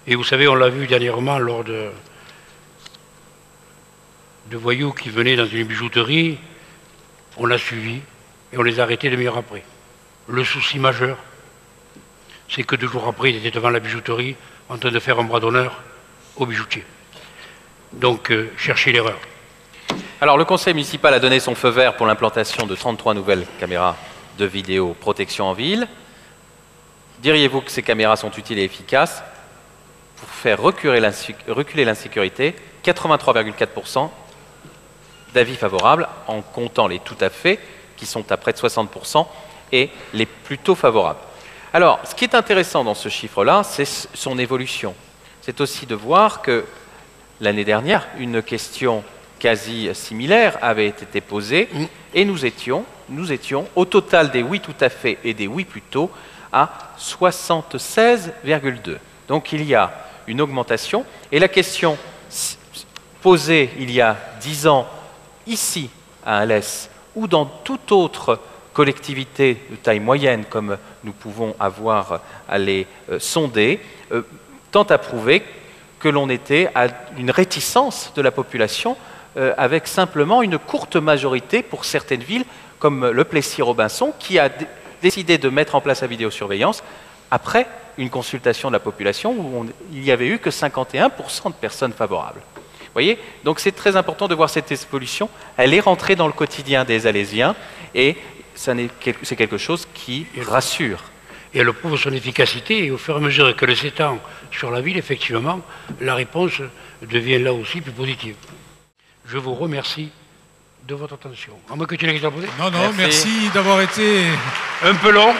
Et vous savez, on l'a vu dernièrement lors de voyous qui venaient dans une bijouterie, on a suivi et on les a arrêtés 2 heures après. Le souci majeur, c'est que 2 jours après, ils étaient devant la bijouterie en train de faire un bras d'honneur au bijoutier. Donc, cherchez l'erreur. Alors, le conseil municipal a donné son feu vert pour l'implantation de 33 nouvelles caméras de vidéoprotection en ville. Diriez-vous que ces caméras sont utiles et efficaces pour faire reculer l'insécurité? 83,4% d'avis favorables, en comptant les tout à fait, qui sont à près de 60%, et les plutôt favorables. Alors, ce qui est intéressant dans ce chiffre-là, c'est son évolution. C'est aussi de voir que l'année dernière, une question quasi similaire avait été posée, et nous étions, au total des oui tout à fait et des oui plutôt, à 76,2. Donc il y a une augmentation, et la question posée il y a 10 ans, ici, à Alès, ou dans toute autre collectivité de taille moyenne, comme nous pouvons avoir à les sonder, tend à prouver que l'on était à une réticence de la population, avec simplement une courte majorité pour certaines villes, comme le Plessis-Robinson, qui a décidé de mettre en place la vidéosurveillance après une consultation de la population où il n'y avait eu que 51% de personnes favorables. Vous voyez? Donc c'est très important de voir cette évolution. Elle est rentrée dans le quotidien des Alésiens et c'est quelque chose qui rassure. Et elle prouve son efficacité, et au fur et à mesure que le s'étend sur la ville, effectivement, la réponse devient là aussi plus positive. Je vous remercie de votre attention. À moins que tu n'aies question à poser. Non, merci d'avoir été un peu long.